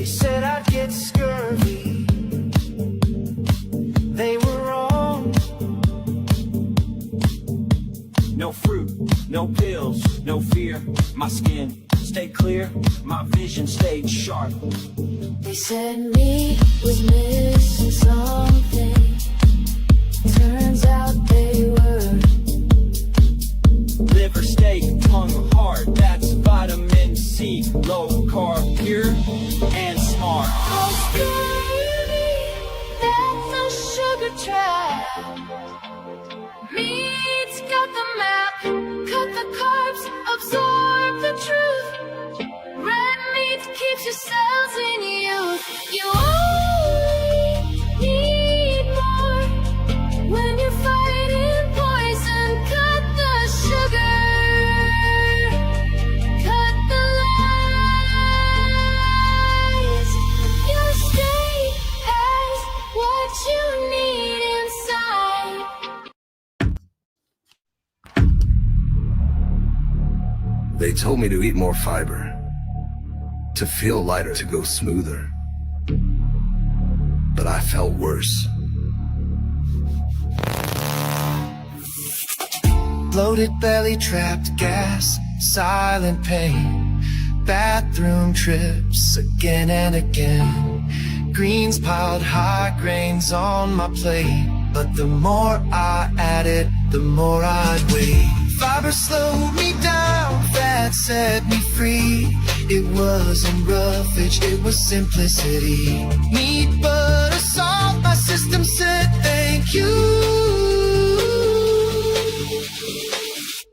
said I'd get scurvy. They were wrong. No fruit, no pills, no fear. My skin stayed clear, my vision stayed sharp. They said meat was missing something. Turns out they were. Liver steak, tongue hard, that's vitamin C. Low carb, pure and smart. Oh, baby, that's a sugar trap. Meat's got the map. Cut the carbs, absorb the truth. Red meat keeps your cells in youth. You only need more when you're fighting poison. Cut the sugar, cut the lies. Your state has what you need inside. They told me to eat more fiber, to feel lighter, to go smoother. But I felt worse. Bloated belly, trapped gas, silent pain. Bathroom trips again and again. Greens piled high, grains on my plate. But the more I added, the more I'd weigh. Fiber slowed me down, fat set me free. It wasn't roughage, it was simplicity. Meat, butter, salt, my system said thank you.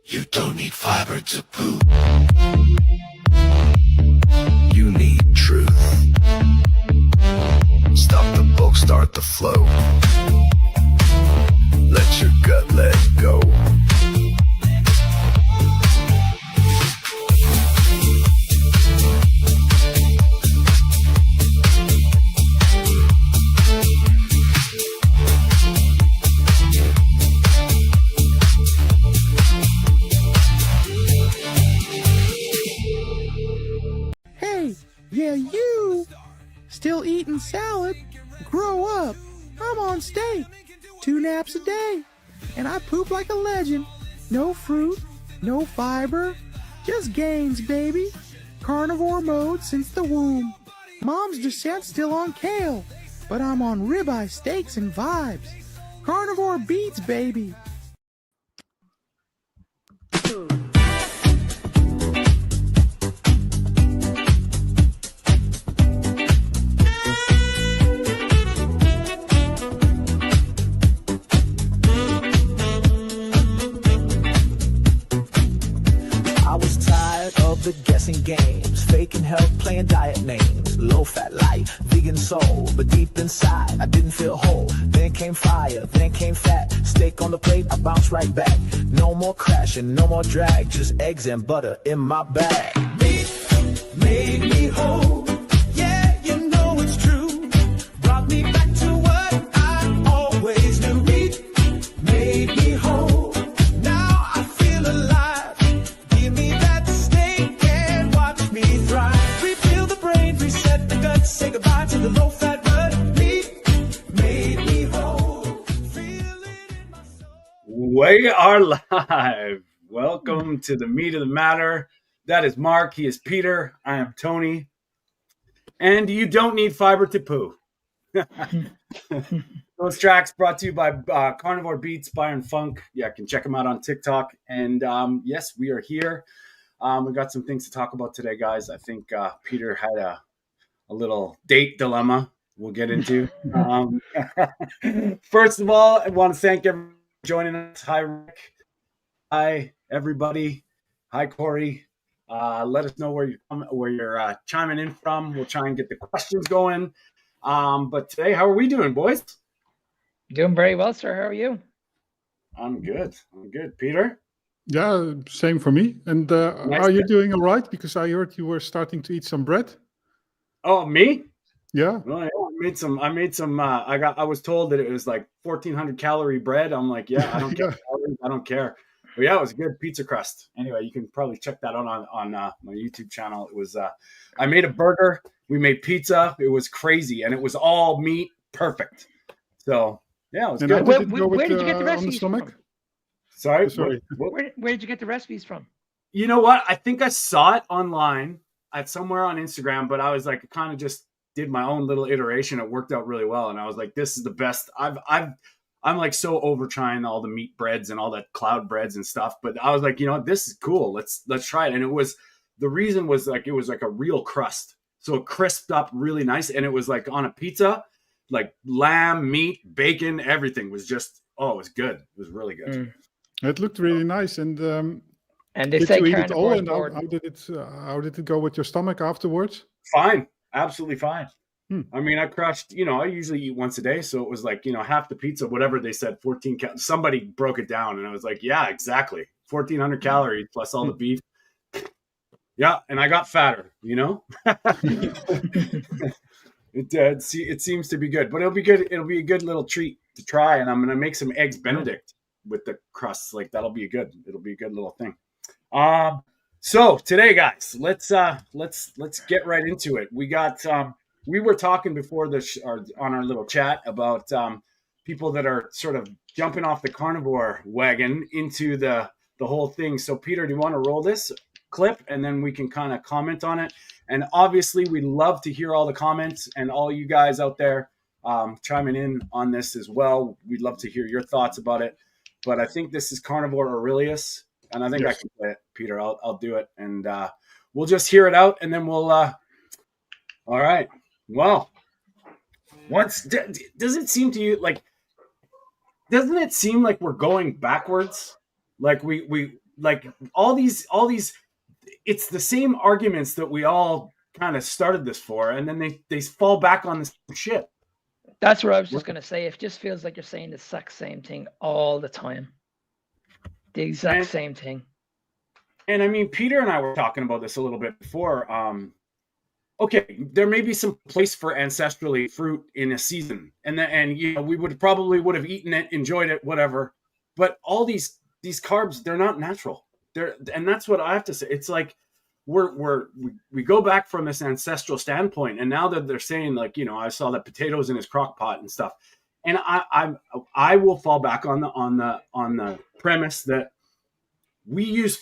You don't need fiber to poop. You need truth. Stop the bulk, start the flow. Let your gut let go. Yeah, you! Still eating salad? Grow up! I'm on steak! 2 naps a day! And I poop like a legend! No fruit, no fiber, just gains, baby! Carnivore mode since the womb. Mom's descent still on kale, but I'm on ribeye steaks and vibes. Carnivore beats, baby! The guessing games, faking health, playing diet names, low fat life, vegan soul, but deep inside I didn't feel whole. Then came fire, then came fat, steak on the plate, I bounced right back. No more crashing, no more drag, just eggs and butter in my bag. Meat made me whole, yeah, you know it's true. Brought me back to what I always knew. Meat made me whole, now I feel alive. Give me that say goodbye to the low-fat blood. Meat made me whole. Feel it in my soul. We are live. Welcome to the meat of the matter. That is Mark. He is Peter. I am Tony. And you don't need fiber to poo. Those tracks brought to you by Carnivore Beats, Byron Funck. Yeah, you can check them out on TikTok. And yes, we are here. We got some things to talk about today, guys. I think Peter had a little date dilemma we'll get into. First of all, I want to thank everyone for joining us. Hi, Rick. Hi, everybody. Hi, Corey. Let us know where you're chiming in from. We'll try and get the questions going. But today, how are we doing, boys? Doing very well, sir. How are you? I'm good. Peter? Yeah, same for me. And Nice. Are you doing all right? Because I heard you were starting to eat some bread. Oh, me? Yeah. Well, I made some. I was told that it was like 1,400 calorie bread. I'm like, yeah, I don't care. Calories, I don't care. But yeah, it was a good pizza crust. Anyway, you can probably check that out on my YouTube channel. It was. I made a burger We made pizza. It was crazy, and it was all meat, perfect. So yeah, it was And good. how did it go with Where did you get the on the recipes stomach? from? Sorry. Sorry. Where did you get the recipes from? You know what? I think I saw it online at somewhere on Instagram, but I was like, kind of just did my own little iteration. It worked out really well, and I was like, this is the best. I'm like so over trying all the meat breads and all that cloud breads and stuff, but I was like, you know, this is cool. Let's try it. And it was, the reason was like, it was like a real crust, so it crisped up really nice, and it was like on a pizza, like lamb, meat, bacon, everything was just, oh, it was good. It was really good. It looked really nice. And And they did say you eat it all? carnivore's And bored. how did it go with your stomach afterwards? Fine, absolutely fine. Hmm. I mean, I crushed, you know, I usually eat once a day. So it was like, you know, half the pizza, whatever they said, 14 somebody broke it down, and I was like, yeah, exactly. 1,400 calories plus all the beef. Yeah. And I got fatter, you know, it seems to be good, but it'll be good. It'll be a good little treat to try. And I'm going to make some eggs Benedict with the crusts. Like it'll be a good little thing. So today, guys, let's get right into it. We got, we were talking before on our little chat about people that are sort of jumping off the carnivore wagon into the whole thing. So Peter, do you want to roll this clip and then we can kind of comment on it? And obviously we'd love to hear all the comments and all you guys out there chiming in on this as well. We'd love to hear your thoughts about it. But I think this is Carnivore Aurelius, and I think I can play it, Peter. I'll do it, and we'll just hear it out, and then we'll. All right. Well, does it seem to you like? Doesn't it seem like we're going backwards? Like we like all these. It's the same arguments that we all kind of started this for, and then they fall back on this shit. That's what I was just going to say. It just feels like you're saying the exact same thing all the time. The exact same thing. And I mean, Peter and I were talking about this a little bit before. Okay, there may be some place for ancestrally fruit in a season, and you know we would have eaten it, enjoyed it, whatever. But all these carbs, they're not natural. And that's what I have to say. It's like we go back from this ancestral standpoint, and now that they're saying, like, you know, I saw that potatoes in his crock pot and stuff, and I will fall back on the premise that we use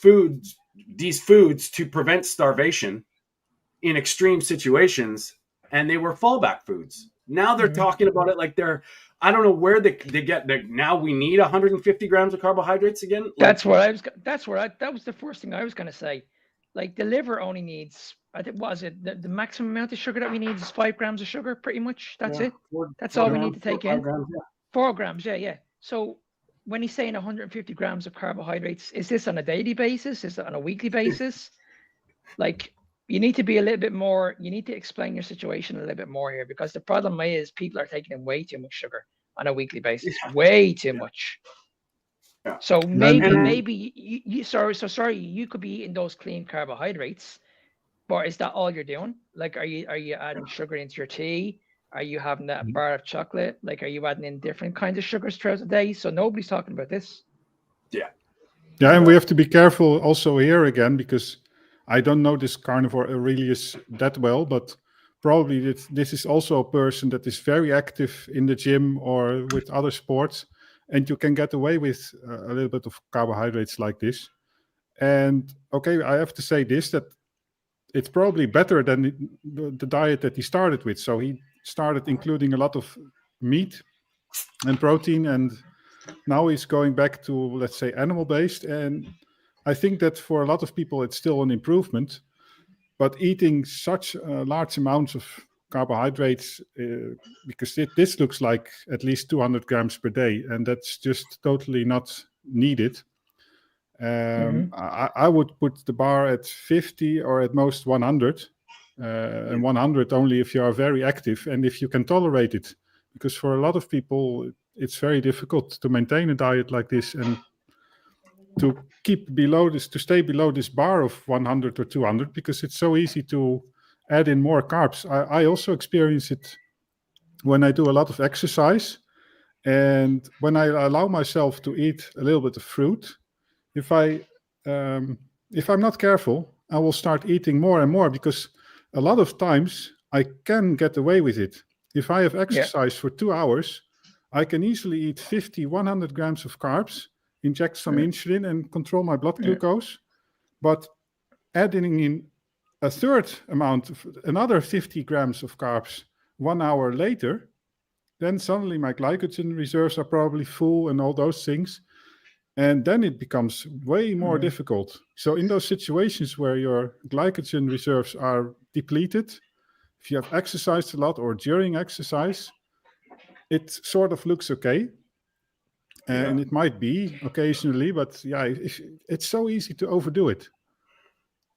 these foods to prevent starvation in extreme situations, and they were fallback foods. Now they're talking about it like I don't know where they get that. Now we need 150 grams of carbohydrates again. Like, that was the first thing I was going to say. Like the liver only needs, I think, the maximum amount of sugar that we need is 5 grams of sugar, pretty much. That's it. That's all we need to take in. 4 grams, yeah. So when he's saying 150 grams of carbohydrates, is this on a daily basis? Is it on a weekly basis? Like, you need to be a little bit more, you need to explain your situation a little bit more here, because the problem is people are taking in way too much sugar on a weekly basis. Way too much. Yeah. So maybe you could be eating those clean carbohydrates, but is that all you're doing? Like, are you adding sugar into your tea? Are you having that bar of chocolate? Like, are you adding in different kinds of sugars throughout the day? So nobody's talking about this. Yeah, and we have to be careful also here again, because I don't know this Carnivore Aurelius that well, but probably this is also a person that is very active in the gym or with other sports, and you can get away with a little bit of carbohydrates like this. And okay, I have to say this, that it's probably better than the diet that he started with. So he started including a lot of meat and protein, and now he's going back to, let's say, animal-based. And I think that for a lot of people, it's still an improvement. But eating such large amounts of carbohydrates, because this looks like at least 200 grams per day, and that's just totally not needed. I would put the bar at 50 or at most 100, and 100 only if you are very active and if you can tolerate it. Because for a lot of people, it's very difficult to maintain a diet like this and to keep below this, to stay below this bar of 100 or 200, because it's so easy to add in more carbs. I also experience it when I do a lot of exercise, and when I allow myself to eat a little bit of fruit. If I'm not careful, I will start eating more and more, because a lot of times I can get away with it. If I have exercised for 2 hours, I can easily eat 50, 100 grams of carbs, inject some insulin and control my blood glucose. But adding in a third amount of another 50 grams of carbs 1 hour later, then suddenly my glycogen reserves are probably full and all those things. And then it becomes way more difficult. So in those situations where your glycogen reserves are depleted, if you have exercised a lot or during exercise, it sort of looks okay. And it might be occasionally, but it's so easy to overdo it.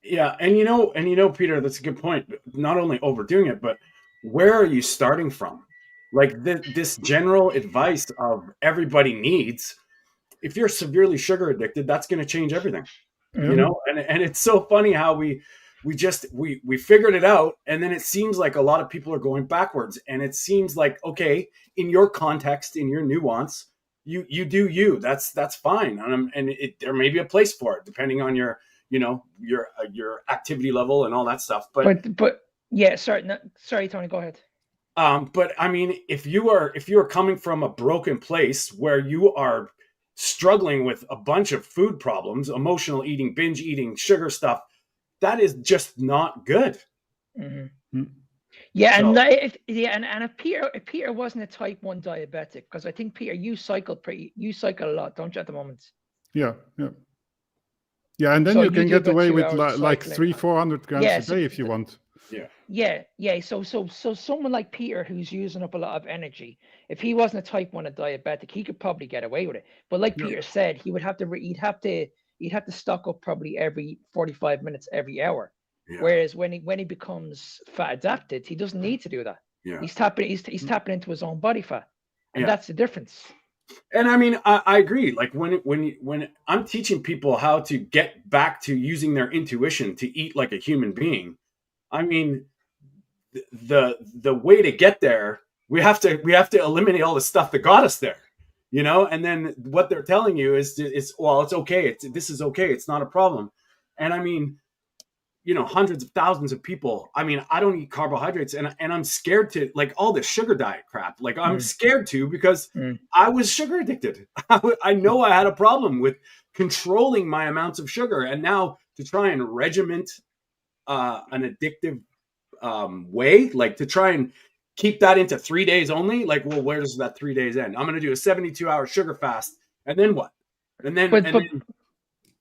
Yeah, and you know, Peter, that's a good point. Not only overdoing it, but where are you starting from? Like this general advice of everybody needs. If you're severely sugar addicted, that's going to change everything. You know, and it's so funny how we figured it out, and then it seems like a lot of people are going backwards, and it seems like, okay, in your context, in your nuance, you do you. That's fine, and there may be a place for it depending on your activity level and all that stuff. But yeah, sorry, Tony, go ahead. But I mean, if you are coming from a broken place where you are struggling with a bunch of food problems, emotional eating, binge eating, sugar stuff, that is just not good. Yeah, so, and if Peter wasn't a type 1 diabetic, because I think, Peter, you cycle a lot, don't you, at the moment? Yeah, and then so you can get away with like 300-400 grams a day if you want. Yeah. So someone like Peter, who's using up a lot of energy, if he wasn't a type 1 diabetic, he could probably get away with it. But like Peter said, he'd have to stock up probably every 45 minutes, every hour. Yeah. Whereas when he becomes fat adapted, he doesn't need to do that. Yeah. He's tapping into his own body fat, and that's the difference. And I mean, I agree. Like when I'm teaching people how to get back to using their intuition to eat like a human being, I mean, the way to get there, we have to eliminate all the stuff that got us there, you know. And then what they're telling you is well, it's okay. This is okay. It's not a problem. And I mean, you know, hundreds of thousands of people. I mean, I don't eat carbohydrates, and I'm scared to, like, all this sugar diet crap. Like, I'm scared to, because I was sugar addicted. I know I had a problem with controlling my amounts of sugar, and now to try and regiment an addictive way, like to try and keep that into 3 days only. Like, well, where does that 3 days end? I'm going to do a 72-hour sugar fast, and then what? And then,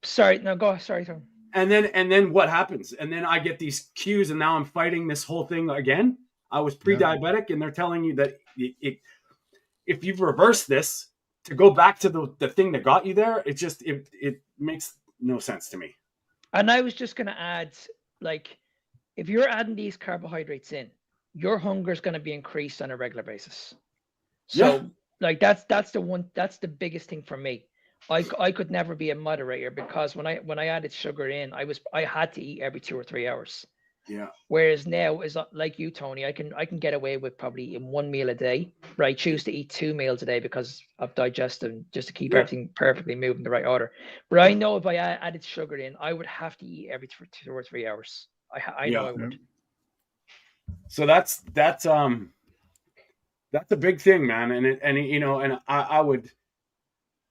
sorry, no, go. Sorry, Tom. And then what happens? And then I get these cues, and now I'm fighting this whole thing again. I was pre-diabetic, and they're telling you that if you've reversed this to go back to the thing that got you there, it makes no sense to me. And I was just going to add, like, if you're adding these carbohydrates in, your hunger is going to be increased on a regular basis. So, like, that's the biggest thing for me. I could never be a moderator, because when I added sugar in, I had to eat every 2 or 3 hours. Yeah. Whereas now, is like you, Tony, I can get away with probably eating 1 meal a day. But I choose to eat 2 meals a day because of digestion, just to keep everything perfectly moving the right order. But I know if I added sugar in, I would have to eat every 2 or 3 hours. I know I would. So that's a big thing, man. And you know, and I would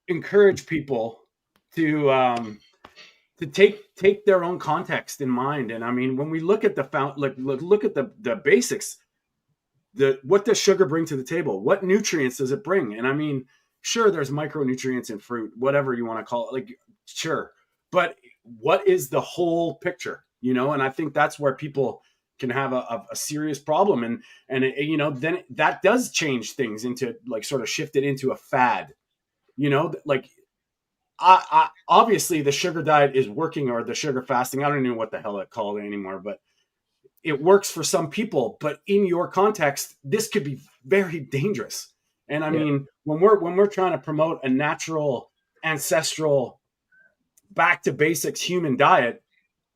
encourage people to take their own context in mind. And I mean, when we look at look at the basics, what does sugar bring to the table? What nutrients does it bring? And I mean, sure, there's micronutrients in fruit, whatever you want to call it, like, sure, but what is the whole picture, you know? And I think that's where people can have a serious problem, and you know, then that does change things into, like, sort of shift it into a fad. You know, like, I obviously the sugar diet is working, or the sugar fasting. I don't know what the hell it called anymore, but it works for some people. But in your context, this could be very dangerous. And I mean, when we're trying to promote a natural, ancestral, back to basics human diet,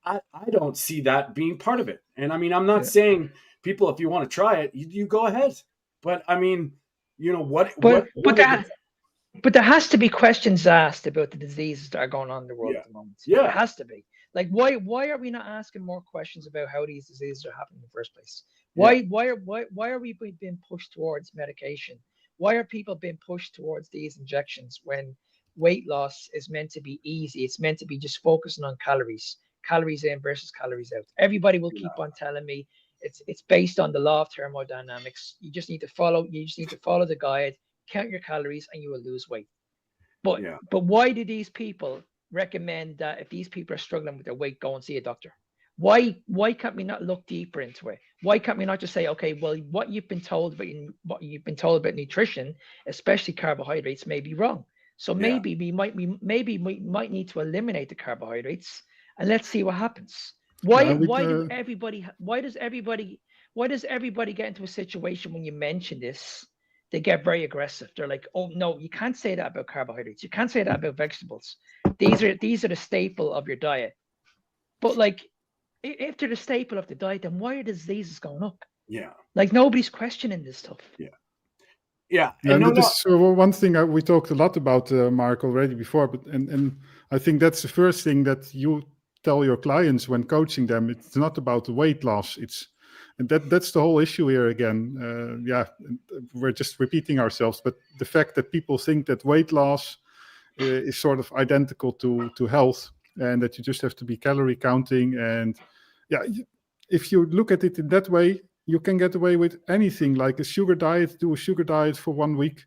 I don't see that being part of it. And I mean, I'm not saying, people, if you want to try it, you go ahead. But I mean, you know, But there has to be questions asked about the diseases that are going on in the world at the moment. Yeah, it has to be. Like, why are we not asking more questions about how these diseases are happening in the first place? Why are we being pushed towards medication? Why are people being pushed towards these injections when weight loss is meant to be easy? It's meant to be just focusing on calories in versus calories out. Everybody will keep on telling me it's based on the law of thermodynamics. You just need to follow the guide, count your calories, and you will lose weight. But why do these people recommend that if these people are struggling with their weight, go and see a doctor? Why can't we not look deeper into it? Why can't we not just say, okay, well, what you've been told about nutrition, especially carbohydrates, may be wrong. So maybe we might need to eliminate the carbohydrates and let's see what happens. Why does everybody get into a situation when you mention this? They get very aggressive. They're like, oh no, you can't say that about carbohydrates. You can't say that about vegetables. These are the staple of your diet. But like, if they're the staple of the diet, then why are diseases going up? Yeah. Like nobody's questioning this stuff. Yeah. Yeah. And this is one thing we talked a lot about, Mark, already before. But and I think that's the first thing that you tell your clients when coaching them. It's not about the weight loss. That's the whole issue here again. We're just repeating ourselves. But the fact that people think that weight loss is sort of identical to health, and that you just have to be calorie counting. And if you look at it in that way, you can get away with anything, like a sugar diet, do a sugar diet for 1 week,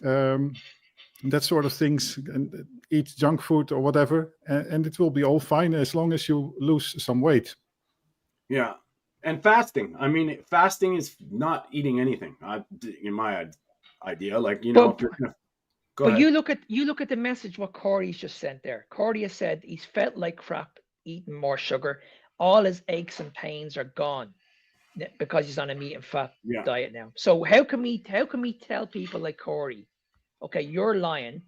that sort of things, and eat junk food or whatever, and it will be all fine as long as you lose some weight. Yeah. And fasting. I mean, fasting is not eating anything, in my idea. Like, you know, but you look at the message what Corey's just sent there. Corey has said he's felt like crap eating more sugar. All his aches and pains are gone because he's on a meat and fat diet now. So how can we tell people like Corey, okay, you're lying.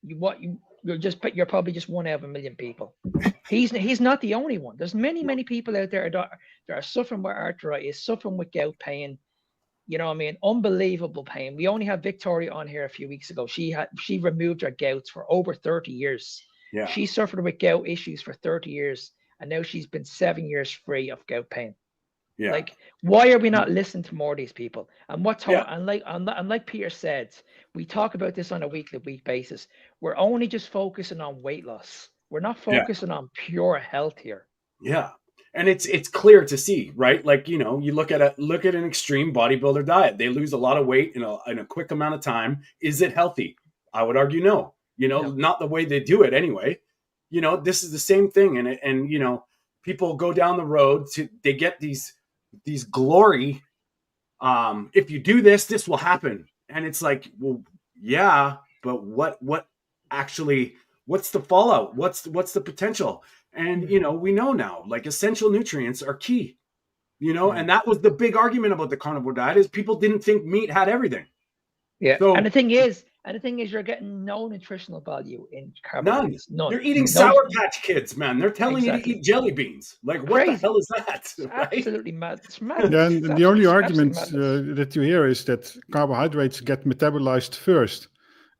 You're probably just one out of a million people. He's not the only one. There's many people out there that are suffering with arthritis, suffering with gout pain. You know what I mean? Unbelievable pain. We only had Victoria on here a few weeks ago. She removed her gouts for over 30 years. Yeah. She suffered with gout issues for 30 years, and now she's been 7 years free of gout pain. Yeah. Like, why are we not listening to more of these people? And like Peter said, we talk about this on a week basis. We're only just focusing on weight loss. We're not focusing on pure health here. Yeah. And it's clear to see, right? Like, you know, you look at an extreme bodybuilder diet. They lose a lot of weight in a quick amount of time. Is it healthy? I would argue no. You know, not the way they do it anyway. You know, this is the same thing. And you know, people go down the road they get these glory. If you do this will happen. And it's like, well, yeah, but what actually, what's the fallout? What's the potential? And, you know, we know now, like, essential nutrients are key, you know, and that was the big argument about the carnivore diet, is people didn't think meat had everything. Yeah. So, and the thing is, you're getting no nutritional value in carbohydrates. None. You're eating Sour Patch Kids, man. They're telling you to eat jelly beans. Like, what the hell is that? Right? Absolutely mad. It's mad. Yeah, and the only argument that you hear is that carbohydrates get metabolized first.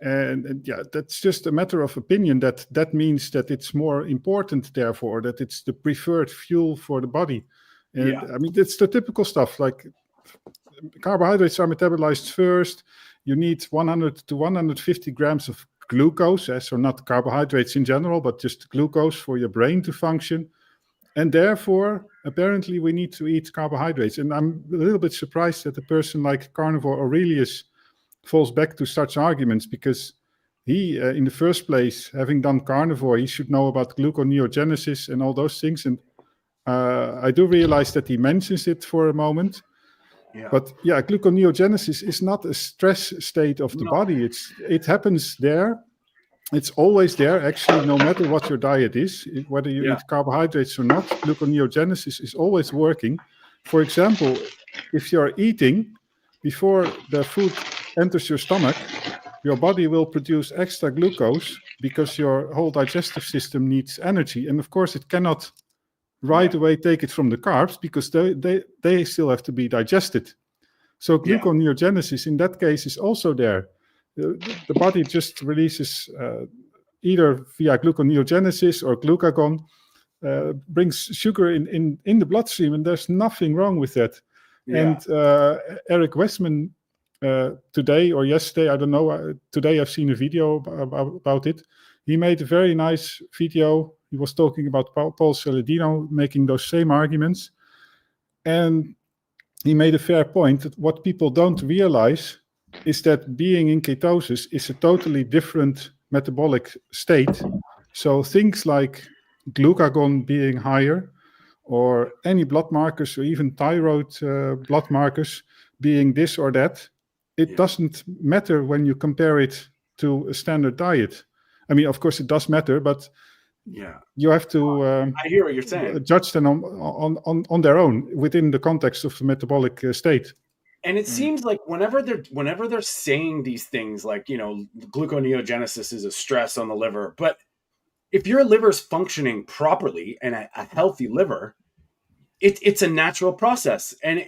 And that's just a matter of opinion. That means that it's more important, therefore, that it's the preferred fuel for the body. And I mean, it's the typical stuff. Like, carbohydrates are metabolized first. You need 100 to 150 grams of glucose, so not carbohydrates in general, but just glucose for your brain to function. And therefore, apparently, we need to eat carbohydrates. And I'm a little bit surprised that a person like Carnivore Aurelius falls back to such arguments, because he, in the first place, having done carnivore, he should know about gluconeogenesis and all those things. And I do realize that he mentions it for a moment. Yeah. But gluconeogenesis is not a stress state of the body. It happens there. It's always there, actually, no matter what your diet is, whether you eat carbohydrates or not. Gluconeogenesis is always working. For example, if you're eating, before the food enters your stomach, your body will produce extra glucose because your whole digestive system needs energy. And of course, it cannot right away take it from the carbs, because they still have to be digested. So gluconeogenesis in that case is also there. The body just releases either via gluconeogenesis or glucagon, brings sugar in the bloodstream, and there's nothing wrong with that. And Eric Westman, today or yesterday, I don't know, today I've seen a video about it. He made a very nice video. He was talking about Paul Saladino making those same arguments. And he made a fair point that what people don't realize is that being in ketosis is a totally different metabolic state. So things like glucagon being higher, or any blood markers, or even thyroid blood markers being this or that, it doesn't matter when you compare it to a standard diet. I mean, of course, it does matter, but you have to I hear what you're saying. Judge them on their own within the context of the metabolic state. And it seems like whenever they're saying these things, like, gluconeogenesis is a stress on the liver, but if your liver's functioning properly and a healthy liver, it's a natural process, and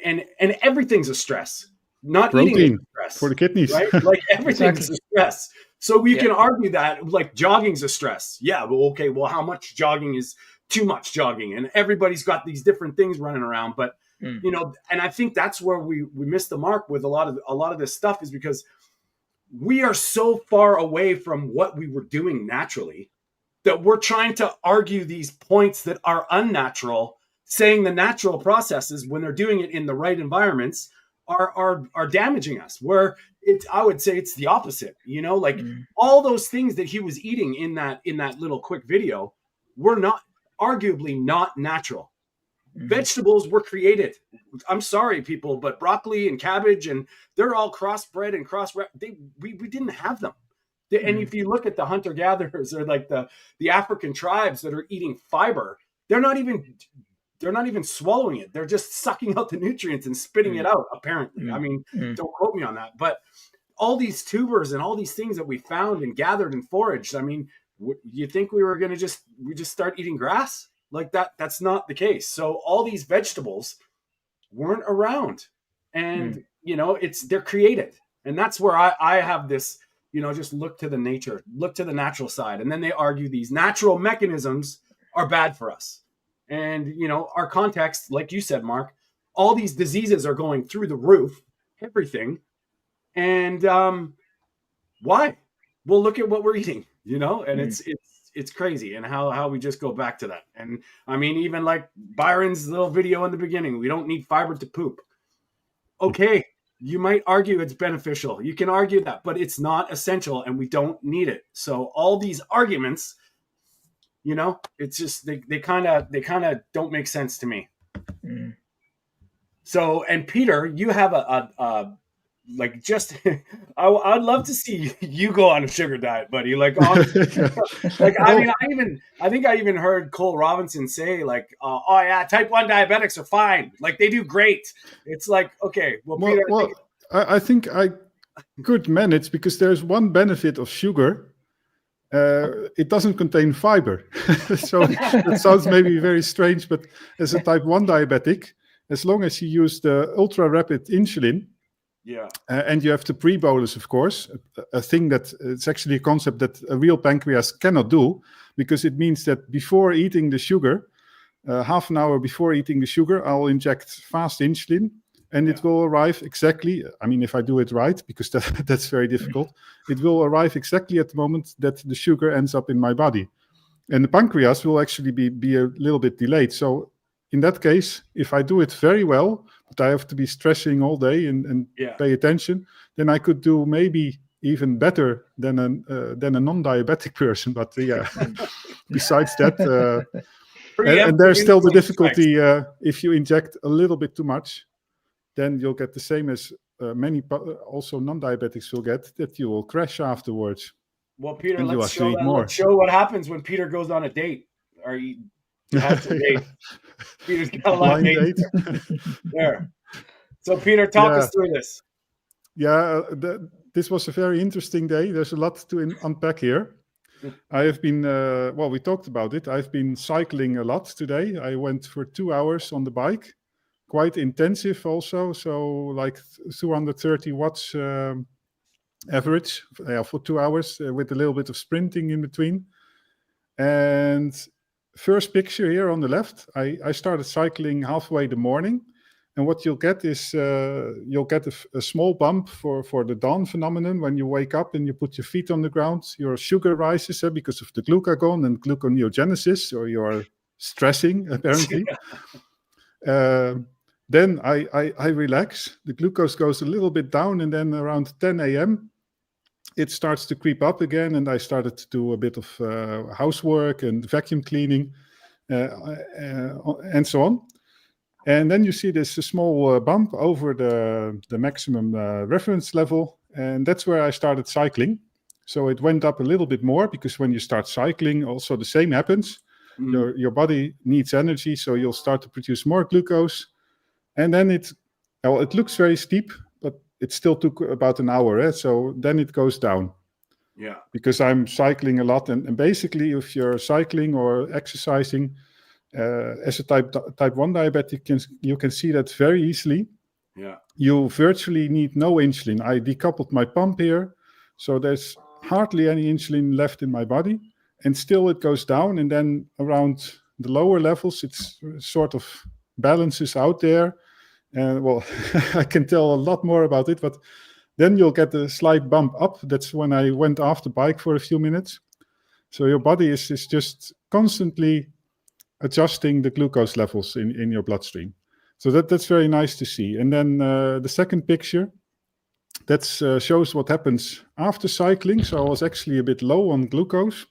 everything's a stress. Not protein eating is a stress for the kidneys, right? Like everything's a stress. So we can argue that like jogging's a stress. Yeah, well, okay, well, how much jogging is too much jogging? And everybody's got these different things running around, but and I think that's where we missed the mark with a lot of this stuff, is because we are so far away from what we were doing naturally that we're trying to argue these points that are unnatural, saying the natural processes, when they're doing it in the right environments, are damaging us. Where I would say it's the opposite. All those things that he was eating in that little quick video were arguably not natural. Vegetables were created. I'm sorry, people, but broccoli and cabbage, and they're all crossbred and we didn't have them. And if you look at the hunter-gatherers, or like the African tribes that are eating fiber, they're not even swallowing it. They're just sucking out the nutrients and spitting it out, apparently. I mean, don't quote me on that. But all these tubers and all these things that we found and gathered and foraged, I mean, you think we were going to just start eating grass? Like that? That's not the case. So all these vegetables weren't around. And, they're created. And that's where I have this, just look to the nature, look to the natural side. And then they argue these natural mechanisms are bad for us. And, our context, like you said, Mark, all these diseases are going through the roof, everything. And why? Well, look at what we're eating, and it's crazy. And how we just go back to that. And I mean, even like Byron's little video in the beginning, we don't need fiber to poop. Okay. You might argue it's beneficial. You can argue that, but it's not essential and we don't need it. So all these arguments, it's just, they kind of don't make sense to me. So, and Peter, you have I'd love to see you go on a sugar diet, buddy. I think I even heard Cole Robinson say type 1 diabetics are fine. Like they do great. It's like, okay, Peter, I think I could manage, because there's one benefit of sugar. It doesn't contain fiber. So it sounds maybe very strange, but as a type 1 diabetic, as long as you use the ultra rapid insulin, and you have to pre-bolus, of course, a thing that it's actually a concept that a real pancreas cannot do, because it means that before eating the sugar, half an hour before eating the sugar, I'll inject fast insulin, and it will arrive exactly, I mean, if I do it right, because that's very difficult, it will arrive exactly at the moment that the sugar ends up in my body. And the pancreas will actually be a little bit delayed. So in that case, if I do it very well, but I have to be stressing all day and pay attention, then I could do maybe even better than a non-diabetic person. But besides that, and there's still the difficulty, if you inject a little bit too much, then you'll get the same as many also non-diabetics will get, that you will crash afterwards. Well, Peter, let's show what happens when Peter goes on a date. Or you have to date. Peter's got a lot of dates. There. So, Peter, talk us through this. Yeah, this was a very interesting day. There's a lot to unpack here. I have been, we talked about it. I've been cycling a lot today. I went for 2 hours on the bike. Quite intensive also, so like 230 watts average for 2 hours with a little bit of sprinting in between. And first picture here on the left, I started cycling halfway the morning, And what you'll get is you'll get a small bump for the dawn phenomenon. When you wake up and you put your feet on the ground, your sugar rises because of the glucagon and gluconeogenesis, or you're stressing, apparently. Then I relax. The glucose goes a little bit down, and then around 10 a.m., it starts to creep up again, and I started to do a bit of housework and vacuum cleaning and so on. And then you see this small bump over the maximum reference level, and that's where I started cycling. So it went up a little bit more, because when you start cycling, also the same happens. Your body needs energy, so you'll start to produce more glucose. And then it looks very steep, but it still took about an hour. So then it goes down. Yeah. Because I'm cycling a lot. And basically, if you're cycling or exercising, as a type 1 diabetic, you can see that very easily. Yeah. You virtually need no insulin. I decoupled my pump here, so there's hardly any insulin left in my body. And still it goes down, and then around the lower levels, it's sort of balances out there. And well, I can tell a lot more about it, but then you'll get a slight bump up. That's when I went off the bike for a few minutes. So your body is just constantly adjusting the glucose levels in your bloodstream. So that's very nice to see. And then the second picture, that shows what happens after cycling. So I was actually a bit low on glucose.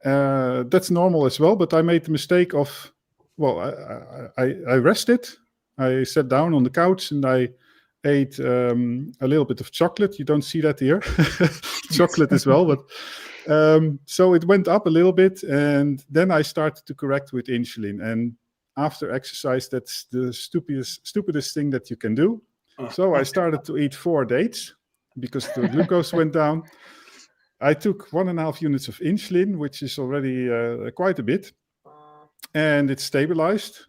That's normal as well, but I made the mistake of, I rested. I sat down on the couch and I ate a little bit of chocolate. You don't see that here. Chocolate as well, but so it went up a little bit, and then I started to correct with insulin. And after exercise, that's the stupidest thing that you can do. So I started to eat 4 dates because the glucose went down. I took 1.5 units of insulin, which is already quite a bit, and it stabilized.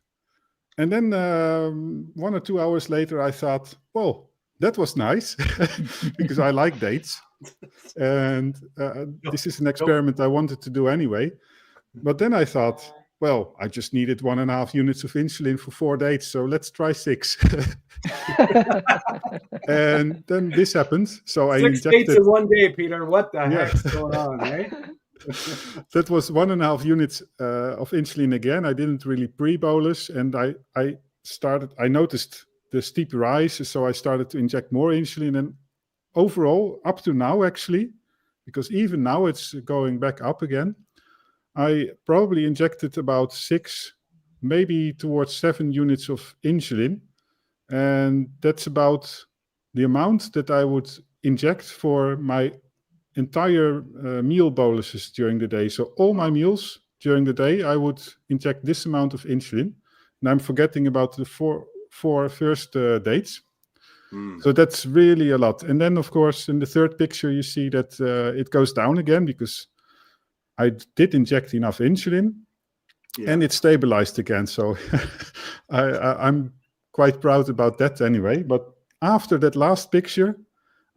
And then 1 or 2 hours later, I thought, well, that was nice because I like dates. And this is an experiment I wanted to do anyway. But then I thought, well, I just needed 1.5 units of insulin for 4 dates, so let's try 6. And then this happened. So 6 I injected dates in 1 day, Peter. What the heck's going on, eh? That was 1.5 units of insulin again. I didn't really pre-bolus, and I noticed the steep rise, so I started to inject more insulin. And overall, up to now, actually, because even now it's going back up again, I probably injected about 6, maybe towards 7 units of insulin. And that's about the amount that I would inject for my entire meal boluses during the day. So all my meals during the day, I would inject this amount of insulin. And I'm forgetting about the four first dates. So that's really a lot. And then, of course, in the third picture, you see that it goes down again because I did inject enough insulin, and it stabilized again. So I'm quite proud about that anyway. But after that last picture,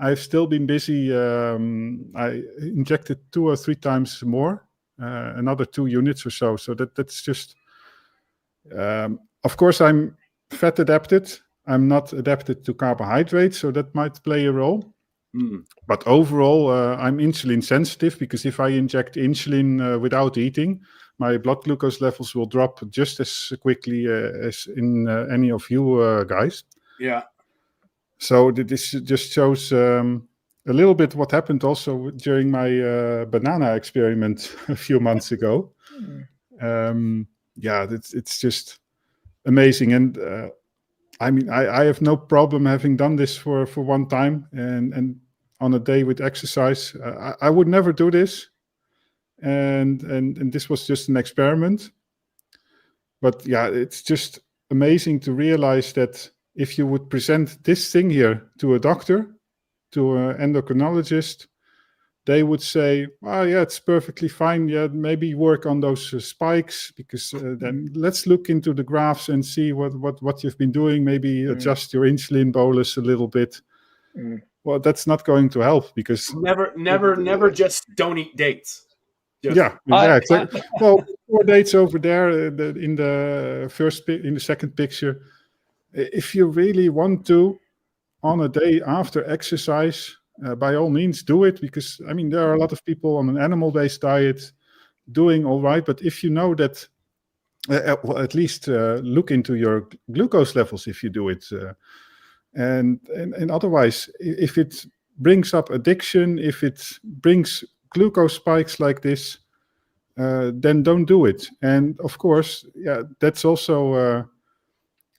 I've still been busy. I injected 2 or 3 times more, another 2 units or so. So that's just, of course, I'm fat adapted. I'm not adapted to carbohydrates, so that might play a role. But overall, I'm insulin sensitive because if I inject insulin without eating, my blood glucose levels will drop just as quickly as in any of you guys. Yeah. So this just shows a little bit what happened also during my banana experiment a few months ago. It's just amazing. And I mean, I have no problem having done this for one time and on a day with exercise. I would never do this. And this was just an experiment. But yeah, it's just amazing to realize that if you would present this thing here to a doctor, to an endocrinologist, they would say, "Oh, yeah, it's perfectly fine. Yeah, maybe work on those spikes because then let's look into the graphs and see what you've been doing. Maybe adjust your insulin bolus a little bit." Well, that's not going to help because never just don't eat dates. Exactly. Well, 4 dates over there in the second picture. if you really want to, on a day after exercise, by all means do it, because I mean there are a lot of people on an animal-based diet doing all right, but if you know that, well, at least look into your glucose levels if you do it, and otherwise, if it brings up addiction, if it brings glucose spikes like this, then don't do it. And of course, yeah, that's also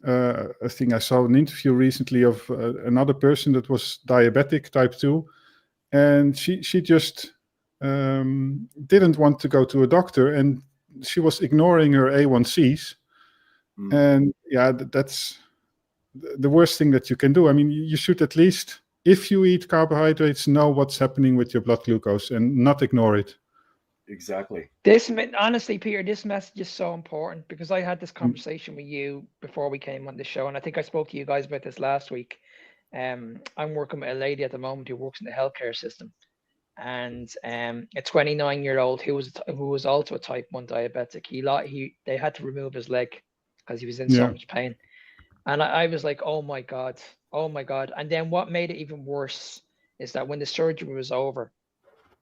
a thing. I saw an interview recently of another person that was diabetic type 2, and she just didn't want to go to a doctor, and she was ignoring her A1Cs. And yeah, that's the worst thing that you can do. I mean, you should at least, if you eat carbohydrates, know what's happening with your blood glucose and not ignore it. Exactly. Honestly, Peter, this message is so important, because I had this conversation with you before we came on the show, and I think I spoke to you guys about this last week. I'm working with a lady at the moment who works in the healthcare system, and a 29-year-old who was also a type 1 diabetic. They had to remove his leg because he was in so much pain. And I was like, oh my God. And then what made it even worse is that when the surgery was over,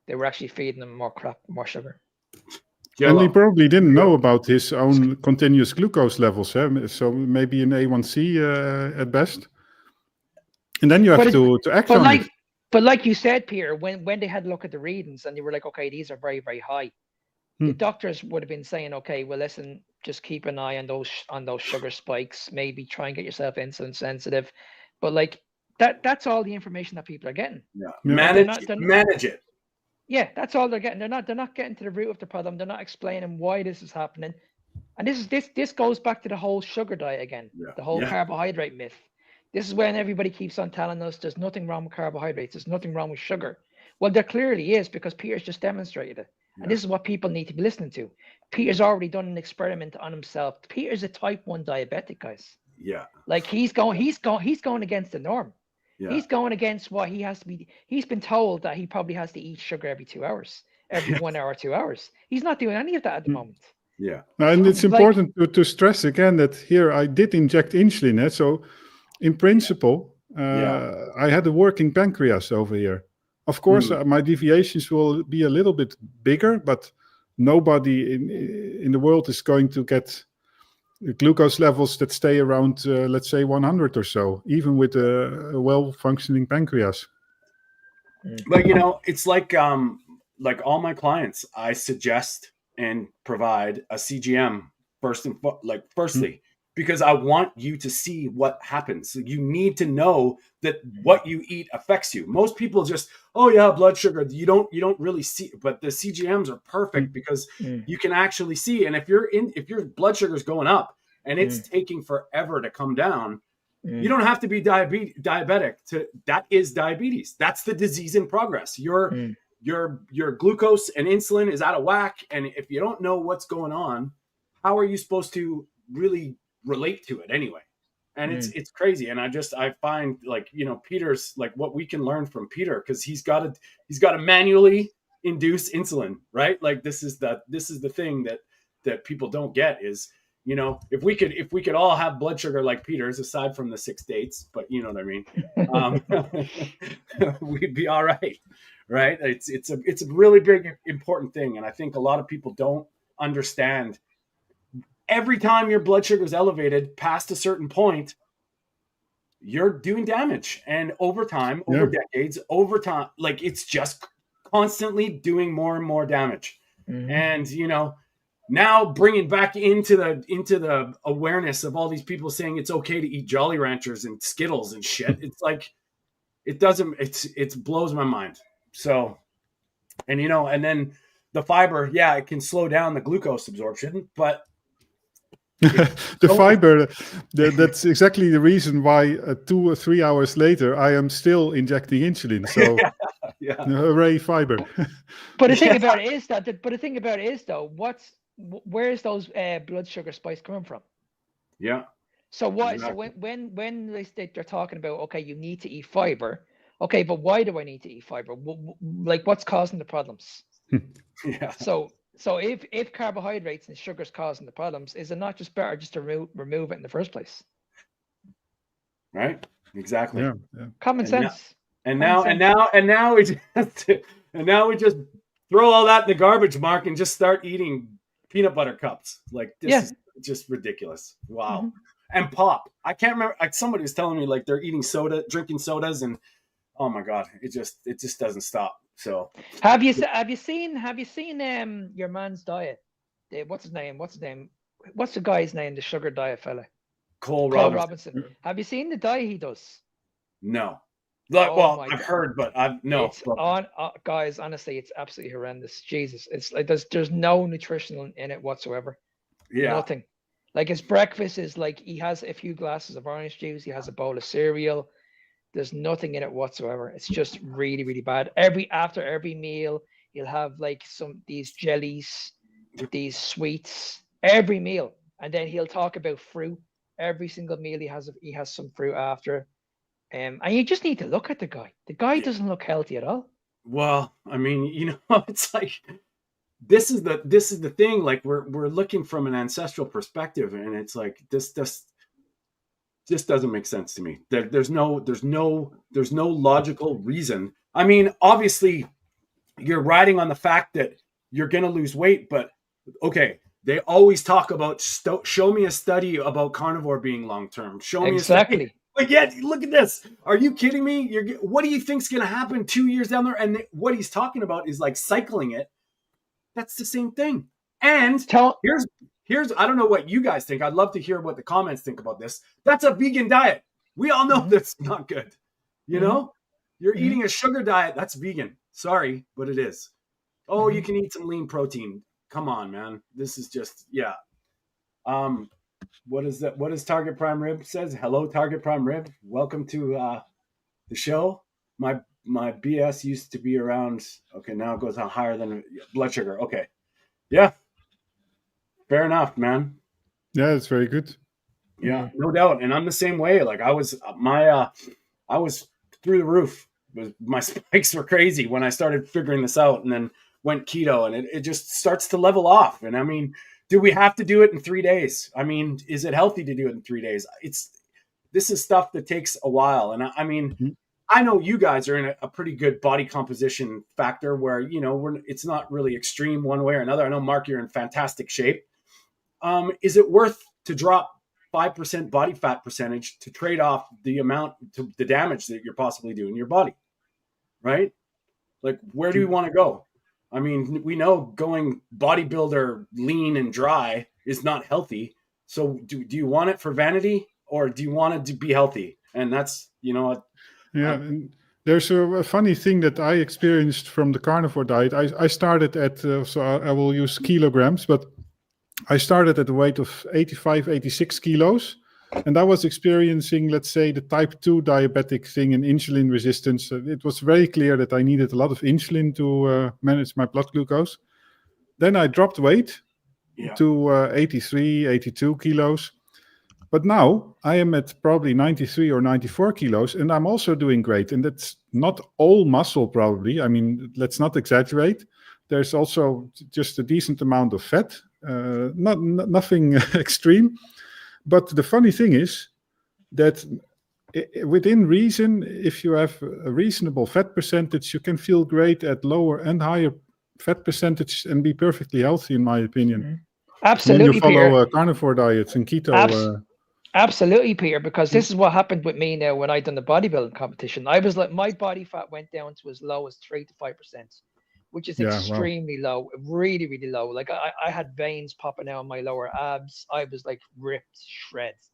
they were actually feeding him more sugar. And he probably didn't know about his own continuous glucose levels, so maybe an A1C at best. And then you have to act on it. But like you said, Peter, when they had a look at the readings and they were like, okay, these are very, very high. The doctors would have been saying, okay, well, listen, just keep an eye on those sugar spikes. Maybe try and get yourself insulin sensitive. But like that's all the information that people are getting. Yeah. Manage it. Yeah, that's all they're getting. They're not getting to the root of the problem. They're not explaining why this is happening. And this goes back to the whole sugar diet again, the whole carbohydrate myth. This is when everybody keeps on telling us there's nothing wrong with carbohydrates, there's nothing wrong with sugar. Well, there clearly is, because Peter's just demonstrated it. And this is what people need to be listening to. Peter's already done an experiment on himself. Peter's a type 1 diabetic, guys. Yeah. Like he's going against the norm. Yeah. He's going against what he has to be. He's been told that he probably has to eat sugar every 2 hours, every 1 hour, 2 hours. He's not doing any of that at the moment. Yeah. And it's important to stress again that here I did inject insulin. So in principle, I had a working pancreas over here. Of course, my deviations will be a little bit bigger, but nobody in the world is going to get glucose levels that stay around, let's say, 100 or so, even with a well-functioning pancreas. But, it's like all my clients, I suggest and provide a CGM firstly, because I want you to see what happens. So you need to know that what you eat affects you. Most people just, blood sugar. You don't really see, but the CGMs are perfect because you can actually see. And if your blood sugar is going up and it's taking forever to come down, you don't have to be diabetic that is diabetes. That's the disease in progress. Your glucose and insulin is out of whack. And if you don't know what's going on, how are you supposed to really relate to it anyway? And it's crazy. And I find Peter's what we can learn from Peter, because he's got to manually induce insulin, right? Like this is the thing that people don't get is, if we could all have blood sugar like Peter's, aside from the 6 dates, but you know what I mean, we'd be all right. Right. It's a really big, important thing. And I think a lot of people don't understand. Every time your blood sugar is elevated past a certain point, you're doing damage. And over time, over decades, over time, it's just constantly doing more and more damage. And, now bringing back into the awareness of all these people saying it's okay to eat Jolly Ranchers and Skittles and shit. It's like, it blows my mind. So, and, and then the fiber, it can slow down the glucose absorption, but the fiber, that's exactly the reason why 2 or 3 hours later I am still injecting insulin. So hooray, fiber. But the thing about it is though, where is those blood sugar spikes coming from? Yeah. So what? Exactly. So when they're talking about, okay, you need to eat fiber. Okay, but why do I need to eat fiber? What's causing the problems? So if carbohydrates and sugars causing the problems, is it not just better just to remove it in the first place? Right? Exactly. Yeah. Common sense. Now we just throw all that in the garbage, Mark, and just start eating peanut butter cups. Like this is just ridiculous. Wow. And pop. I can't remember. Like somebody was telling me like they're eating soda, drinking sodas, and oh my god, it just doesn't stop. So have you seen your man's diet? What's his name? What's the guy's name? The sugar diet fella. Cole Robinson. Have you seen the diet he does? No. Well, I've heard, but I've no. It's guys, honestly, it's absolutely horrendous. Jesus, it's like there's no nutrition in it whatsoever. Yeah. Nothing. Like his breakfast is like he has a few glasses of orange juice, he has a bowl of cereal. There's nothing in it whatsoever. It's just really, really bad. After every meal, he'll have like these jellies, these sweets, every meal. And then he'll talk about fruit. Every single meal he has some fruit after. And you just need to look at the guy. The guy doesn't look healthy at all. Well, I mean, it's like this is the thing. Like we're looking from an ancestral perspective, and it's like this doesn't make sense to me. There's no logical reason. I mean, obviously, you're riding on the fact that you're gonna lose weight, but okay. They always talk about show me a study about carnivore being long term. Show me exactly. A study. Like, yeah, look at this. Are you kidding me? What do you think's going to happen 2 years down there? And what he's talking about is like cycling it. That's the same thing. And here's I don't know what you guys think. I'd love to hear what the comments think about this. That's a vegan diet. We all know that's not good. You know, you're eating a sugar diet. That's vegan. Sorry, but it is. Oh, you can eat some lean protein. Come on, man. This is just what is that? What does Target Prime Rib says? Hello, Target Prime Rib. Welcome to the show. My BS used to be around. Okay, now it goes on higher than blood sugar. Okay, yeah, fair enough, man. Yeah, it's very good. Yeah, no doubt. And I'm the same way. Like I was through the roof. My spikes were crazy when I started figuring this out, and then went keto, and it just starts to level off. And I mean, do we have to do it in 3 days? I mean, is it healthy to do it in 3 days? This is stuff that takes a while. And I mean, I know you guys are in a pretty good body composition factor where, it's not really extreme one way or another. I know, Mark, you're in fantastic shape. Is it worth to drop 5% body fat percentage to trade off the damage that you're possibly doing in your body? Right? Like, where do we want to go? I mean, we know going bodybuilder lean and dry is not healthy. So do you want it for vanity, or do you want it to be healthy? And that's, Yeah. And there's a funny thing that I experienced from the carnivore diet. I started at, so I will use kilograms, but I started at a weight of 85, 86 kilos. And I was experiencing, let's say, the type 2 diabetic thing and insulin resistance. It was very clear that I needed a lot of insulin to manage my blood glucose. Then I dropped weight to 83, 82 kilos. But now I am at probably 93 or 94 kilos, and I'm also doing great. And that's not all muscle, probably. I mean, let's not exaggerate. There's also just a decent amount of fat, nothing extreme. But the funny thing is that within reason, if you have a reasonable fat percentage, you can feel great at lower and higher fat percentage and be perfectly healthy, in my opinion. Absolutely, when you follow Peter. Carnivore diets and keto. Absolutely, Peter, because this is what happened with me now when I done the bodybuilding competition. I was like, my body fat went down to as low as 3 to 5%, which is extremely low, really, really low. Like I had veins popping out on my lower abs. I was like ripped shreds,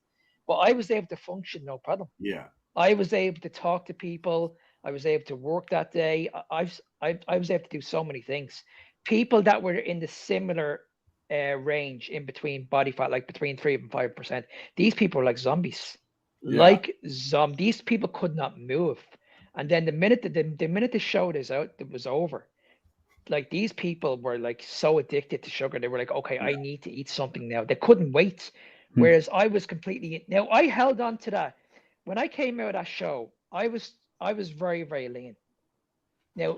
but I was able to function, no problem. Yeah. I was able to talk to people. I was able to work that day. I was able to do so many things. People that were in the similar range in between body fat, like between 3 and 5%, these people are like zombies. These people could not move. And then the minute the show is out, it was over. Like these people were like so addicted to sugar. They were like, okay, I need to eat something now. They couldn't wait. Whereas I was completely, now I held on to that. When I came out of that show, I was very, very lean. Now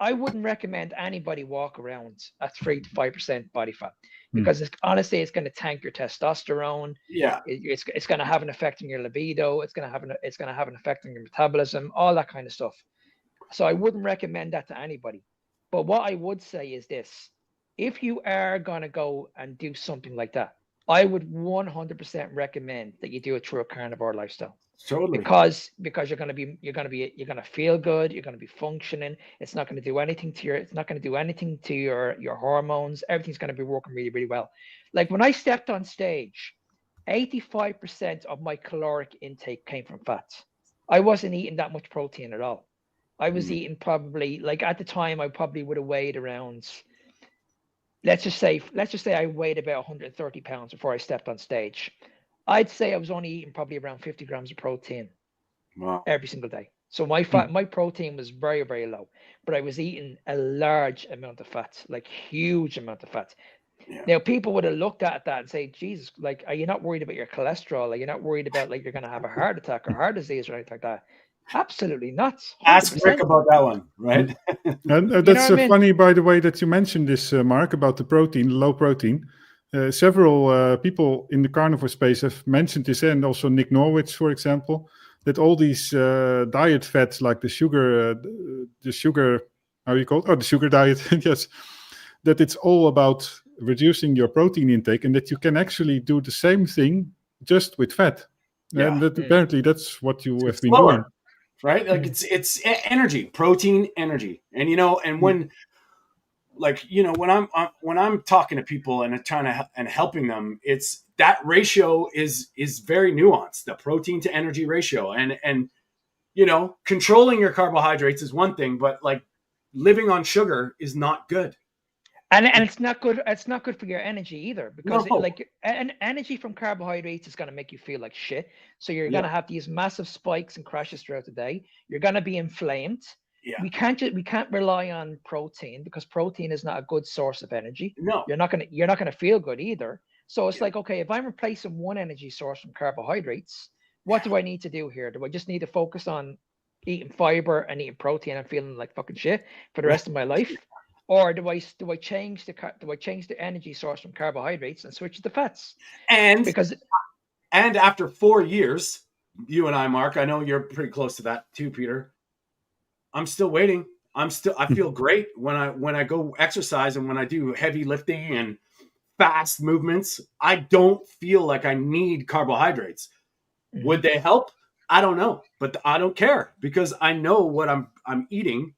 I wouldn't recommend anybody walk around at 3 to 5% body fat because honestly, it's going to tank your testosterone. Yeah. It's going to have an effect on your libido. It's going to have an effect on your metabolism, all that kind of stuff. So I wouldn't recommend that to anybody. But what I would say is this: if you are going to go and do something like that, I would 100% recommend that you do it through a carnivore lifestyle. Totally. Because you're going to feel good, you're going to be functioning. It's not going to do anything to your hormones. Everything's going to be working really, really well. Like when I stepped on stage, 85% of my caloric intake came from fats. I wasn't eating that much protein at all. I was eating probably, like at the time, I probably would have weighed around, let's just say I weighed about 130 pounds before I stepped on stage. I'd say I was only eating probably around 50 grams of protein every single day. So my protein was very, very low, but I was eating a large amount of fat, like huge amount of fat. Yeah. Now people would have looked at that and say, Jesus, like, are you not worried about your cholesterol? Are you not worried about like you're going to have a heart attack or heart disease or anything like that? Absolutely not. 100%. Ask Rick about that one, right? And that's funny, by the way, that you mentioned this, Mark, about the protein, low protein. Several people in the carnivore space have mentioned this, and also Nick Norwich, for example, that all these diet fats, like the sugar, how you call it? Oh, the sugar diet, yes, that it's all about reducing your protein intake, and that you can actually do the same thing just with fat. Yeah. And that apparently that's what you have been doing. Right? Like it's energy, protein, energy. And, you know, and when, like, you know, when I'm talking to people and trying to and helping them, it's that ratio is very nuanced, the protein to energy ratio. And, you know, controlling your carbohydrates is one thing, but like living on sugar is not good. And it's not good. It's not good for your energy either, because energy from carbohydrates is going to make you feel like shit. So you're going to have these massive spikes and crashes throughout the day. You're going to be inflamed. Yeah. We can't rely on protein, because protein is not a good source of energy. No, you're not gonna feel good either. So it's like, okay, if I'm replacing one energy source from carbohydrates, what do I need to do here? Do I just need to focus on eating fiber and eating protein and feeling like fucking shit for the rest of my life? Or do I change the energy source from carbohydrates and switch to fats? And after 4 years, you and I, Mark, I know you're pretty close to that too, Peter. I'm still waiting. I feel great when I go exercise and when I do heavy lifting and fast movements. I don't feel like I need carbohydrates. Would they help? I don't know, but I don't care, because I know what I'm eating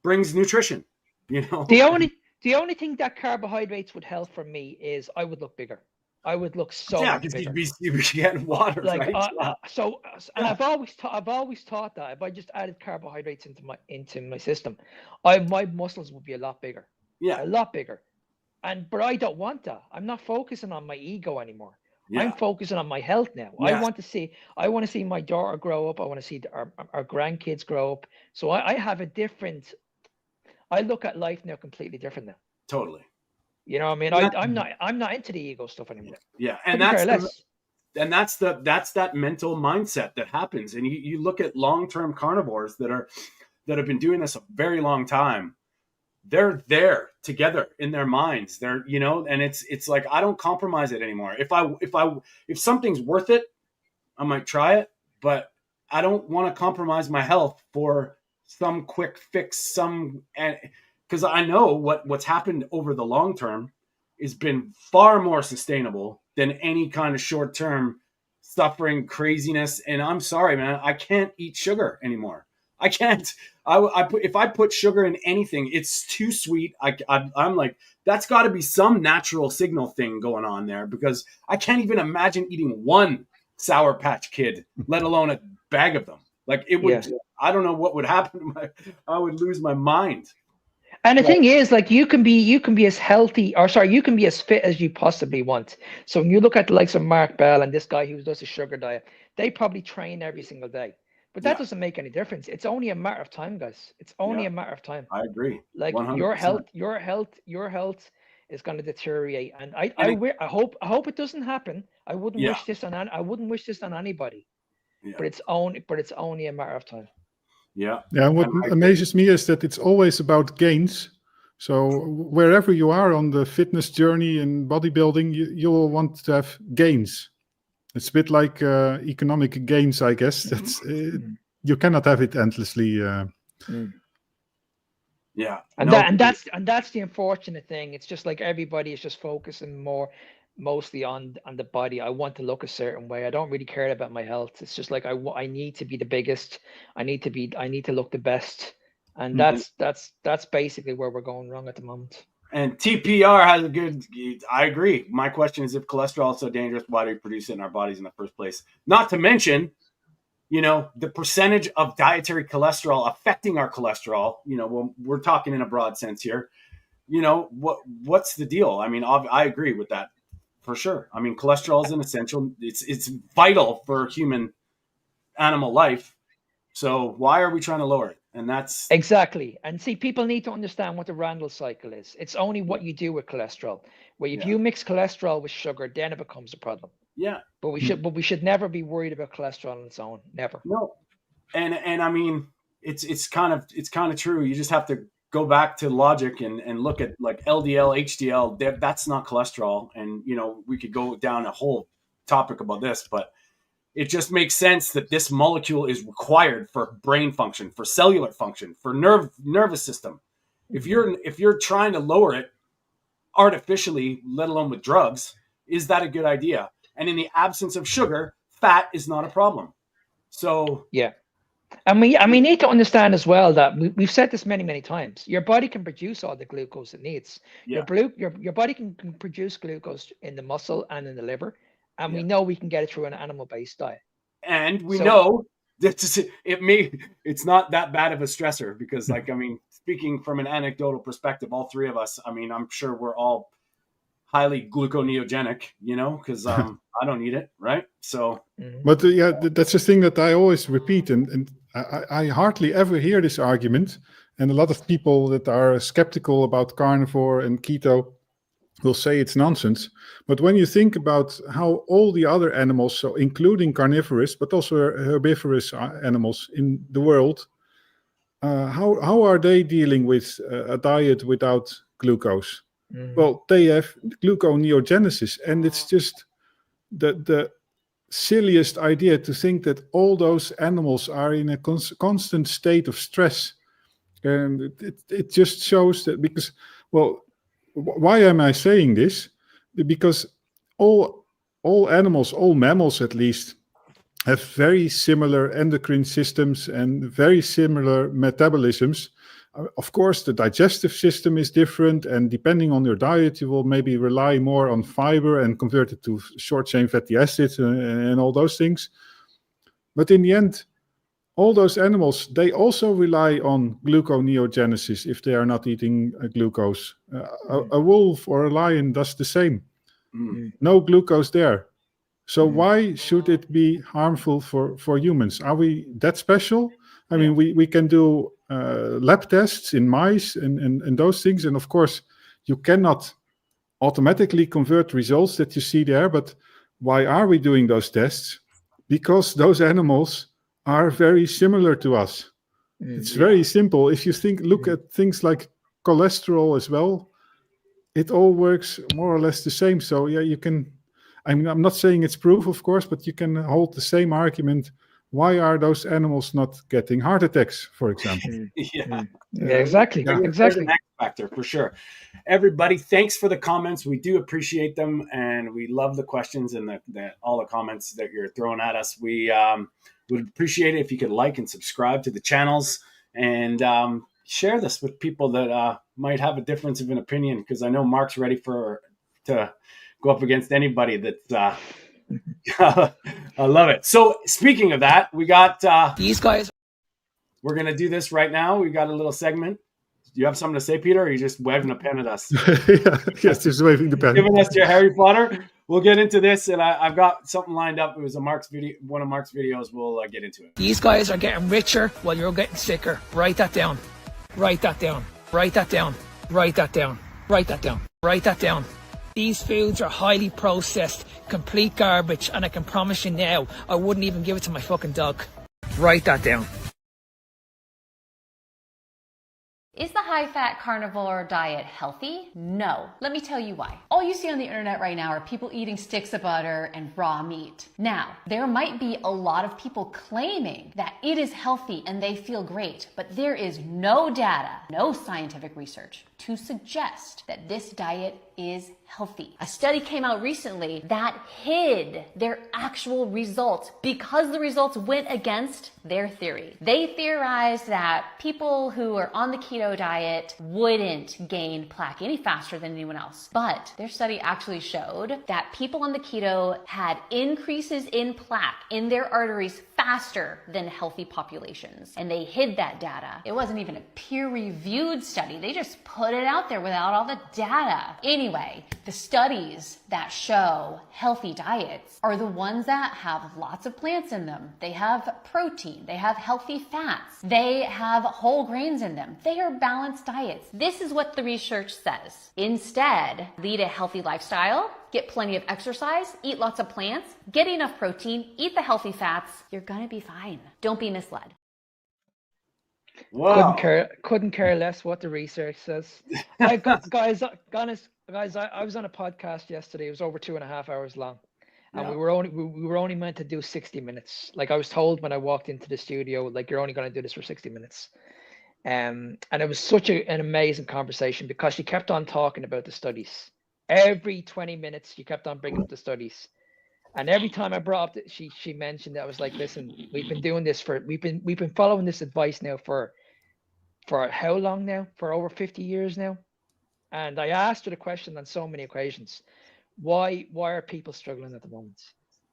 brings nutrition. You know, the only thing that carbohydrates would help for me is I would look bigger. I would look so much bigger. You'd be getting water, like, right? And I've always thought that if I just added carbohydrates into my system, my muscles would be a lot bigger. Yeah, a lot bigger. But I don't want that. I'm not focusing on my ego anymore. Yeah. I'm focusing on my health now. Yeah. I want to see my daughter grow up. I want to see our grandkids grow up. So I have a different. I look at life now completely different now. Totally. You know what I mean? I'm not into the ego stuff anymore. Yeah. And that's that mental mindset that happens. And you look at long-term carnivores that have been doing this a very long time. They're there together in their minds. They're, you know, and it's like, I don't compromise it anymore. If something's worth it, I might try it, but I don't want to compromise my health for some quick fix, because I know what's happened over the long term has been far more sustainable than any kind of short term suffering craziness. And I'm sorry, man, I can't eat sugar anymore. I can't. If I put sugar in anything, it's too sweet. I'm like, that's got to be some natural signal thing going on there, because I can't even imagine eating one Sour Patch Kid, let alone a bag of them. Like it would. Yeah. I don't know what would happen. I would lose my mind. And the thing is, like, you can be as healthy, you can be as fit as you possibly want. So when you look at the likes of Mark Bell and this guy who does a sugar diet, they probably train every single day. But that doesn't make any difference. It's only a matter of time, guys. It's only a matter of time. I agree. Like 100%. your health is going to deteriorate. And I hope it doesn't happen. I wouldn't wish this on anybody. Yeah. But it's only a matter of time. Yeah. Yeah. What amazes me is that it's always about gains. So wherever you are on the fitness journey and bodybuilding, you will want to have gains. It's a bit like economic gains, I guess. That's you cannot have it endlessly. Yeah, and that's the unfortunate thing. It's just like everybody is just focusing mostly on the body. I want to look a certain way. I don't really care about my health. It's just like I need to be the biggest. I need to look the best, and that's basically where we're going wrong at the moment. And TPR has a good. I agree. My question is, if cholesterol is so dangerous, why do we produce it in our bodies in the first place? Not to mention, the percentage of dietary cholesterol affecting our cholesterol, when we're talking in a broad sense here, what's the deal? I mean, I agree with that for sure. I mean, cholesterol is an essential, it's vital for human animal life. So why are we trying to lower it? And that's exactly. And see, people need to understand what the Randall cycle is. It's only what you do with cholesterol. Where if you mix cholesterol with sugar, then it becomes a problem. Yeah. But we should never be worried about cholesterol on its own. Never. No. And I mean, it's kind of true. You just have to go back to logic and look at like LDL, HDL. That's not cholesterol. And we could go down a whole topic about this, but it just makes sense that this molecule is required for brain function, for cellular function, for nervous system. If you're trying to lower it artificially, let alone with drugs, is that a good idea? And in the absence of sugar, fat is not a problem. So yeah, and we need to understand as well that we've said this many times. Your body can produce all the glucose it needs. Yeah. Your body can produce glucose in the muscle and in the liver, and we know we can get it through an animal-based diet. And we know that it's not that bad of a stressor because, speaking from an anecdotal perspective, all three of us, I'm sure we're all highly gluconeogenic, because I don't need it, right? So, but that's the thing that I always repeat, and I hardly ever hear this argument. And a lot of people that are skeptical about carnivore and keto will say it's nonsense. But when you think about how all the other animals, so including carnivorous, but also herbivorous animals in the world, how are they dealing with a diet without glucose? Well, they have gluconeogenesis, and it's just the silliest idea to think that all those animals are in a constant state of stress. And it just shows that because, why am I saying this? Because all animals, all mammals at least, have very similar endocrine systems and very similar metabolisms. Of course, the digestive system is different, and depending on your diet, you will maybe rely more on fiber and convert it to short-chain fatty acids and all those things. But in the end, all those animals, they also rely on gluconeogenesis if they are not eating glucose. A wolf or a lion does the same. No glucose there. So why should it be harmful for humans? Are we that special? I mean, we can do lab tests in mice and those things. And of course, you cannot automatically convert results that you see there. But why are we doing those tests? Because those animals are very similar to us. It's very simple. If you look at things like cholesterol as well, it all works more or less the same. So yeah, you can, I'm not saying it's proof, of course, but you can hold the same argument. Why are those animals not getting heart attacks, for example? Exactly. Exactly. X factor for sure. Everybody, thanks for the comments. We do appreciate them, and we love the questions and all the comments that you're throwing at us. We would appreciate it if you could like and subscribe to the channels and share this with people that might have a difference of an opinion, because I know Mark's ready to go up against anybody that's I love it. So speaking of that, we got these guys. We're going to do this right now. We got a little segment. Do you have something to say, Peter, or are you just waving a pen at us? Yes, just waving the pen. Giving us your Harry Potter. We'll get into this, and I've got something lined up. It was one of Mark's videos. We'll get into it. These guys are getting richer while you're getting sicker. Write that down. Write that down. Write that down. Write that down. Write that down. Write that down. These foods are highly processed, complete garbage, and I can promise you now, I wouldn't even give it to my fucking dog. Write that down. Is the high-fat carnivore diet healthy? No. Let me tell you why. All you see on the internet right now are people eating sticks of butter and raw meat. Now, there might be a lot of people claiming that it is healthy and they feel great, but there is no data, no scientific research to suggest that this diet is healthy. A study came out recently that hid their actual results because the results went against their theory. They theorized that people who are on the keto diet wouldn't gain plaque any faster than anyone else. But their study actually showed that people on the keto had increases in plaque in their arteries faster than healthy populations. And they hid that data. It wasn't even a peer-reviewed study. They just put it out there without all the data. Anyway, the studies that show healthy diets are the ones that have lots of plants in them. They have protein, they have healthy fats, they have whole grains in them. They are balanced diets. This is what the research says. Instead, lead a healthy lifestyle, get plenty of exercise, eat lots of plants, get enough protein, eat the healthy fats. You're gonna be fine. Don't be misled. Wow. Couldn't care less what the research says. Guys, I was on a podcast yesterday. It was over 2.5 hours long, and we were only meant to do 60 minutes. Like I was told when I walked into the studio, like you're only going to do this for 60 minutes. And it was such an amazing conversation because she kept on talking about the studies. Every 20 minutes, she kept on bringing up the studies. And every time I brought up, she mentioned that. I was like, listen, we've been doing this we've been following this advice now for how long now? For over 50 years now. And I asked her the question on so many occasions, why are people struggling at the moment?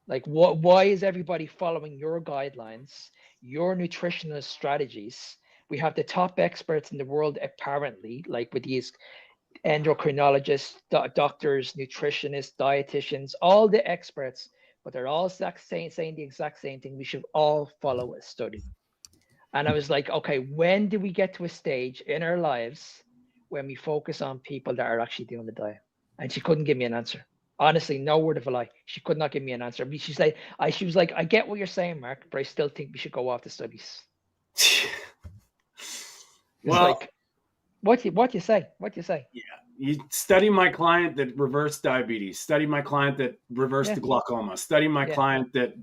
Like, why is everybody following your guidelines, your nutritionist strategies? We have the top experts in the world, apparently, like with these endocrinologists, doctors, nutritionists, dietitians, all the experts, but they're all saying the exact same thing. We should all follow a study. And I was like, okay, when do we get to a stage in our lives when we focus on people that are actually doing the diet? And she couldn't give me an answer. Honestly, no word of a lie. She could not give me an answer. She was like, I get what you're saying, Mark, but I still think we should go off the studies. Well, like, what you say? Yeah, you study my client that reversed diabetes. Study my client that reversed the glaucoma. Study my client that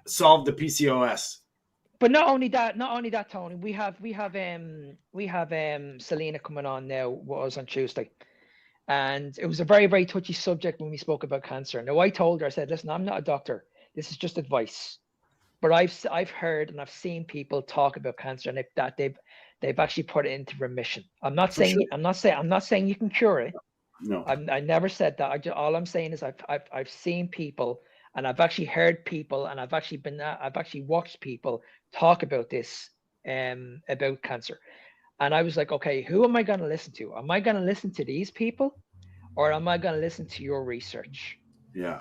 solved the PCOS. But not only that, Tony. We have Selena coming on now. Was on Tuesday, and it was a very, very touchy subject when we spoke about cancer. Now I told her, I said, listen, I'm not a doctor. This is just advice. But I've heard and I've seen people talk about cancer and that they've actually put it into remission. I'm not saying you can cure it. No, I never said that. All I'm saying is I've seen people and I've actually heard people and I've actually watched people talk about this about cancer. And I was like, okay, who am I going to listen to? Am I going to listen to these people or am I going to listen to your research? Yeah.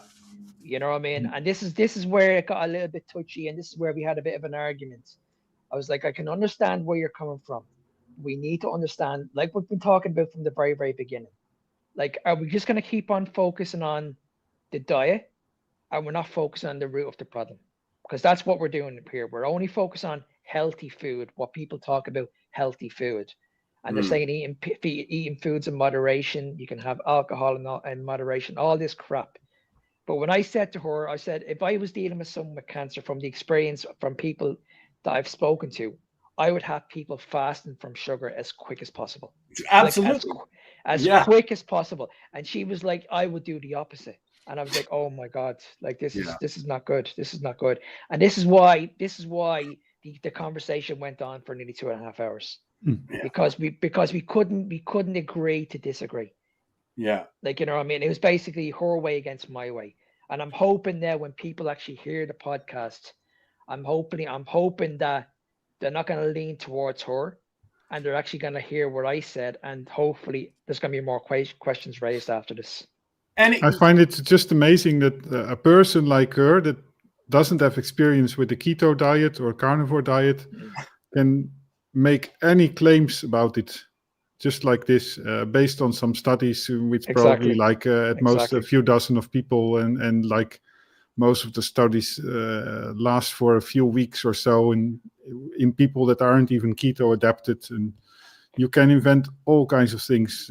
You know what I mean? And this is where it got a little bit touchy, and this is where we had a bit of an argument. I was like, I can understand where you're coming from. We need to understand, like we've been talking about from the very, very beginning. Like, are we just going to keep on focusing on the diet and we're not focusing on the root of the problem? Because that's what we're doing here. We're only focused on healthy food, what people talk about healthy food. And they're saying eating foods in moderation. You can have alcohol in moderation, all this crap. But when I said to her, I said, if I was dealing with someone with cancer, from the experience from people that I've spoken to, I would have people fasting from sugar as quick as possible. Absolutely. Like as quick as possible. And she was like, I would do the opposite. And I was like, oh my God, like this is not good. This is not good. And this is why the conversation went on for nearly 2.5 hours. Yeah. Because we couldn't agree to disagree. Yeah. Like, you know what I mean? It was basically her way against my way. And I'm hoping that when people actually hear the podcast, I'm hoping that they're not going to lean towards her and they're actually going to hear what I said. And hopefully there's going to be more questions raised after this. And I find it just amazing that a person like her that doesn't have experience with the keto diet or carnivore diet can make any claims about it. Just like this, based on some studies, which probably like at most a few dozen of people, and like most of the studies last for a few weeks or so in people that aren't even keto adapted. And you can invent all kinds of things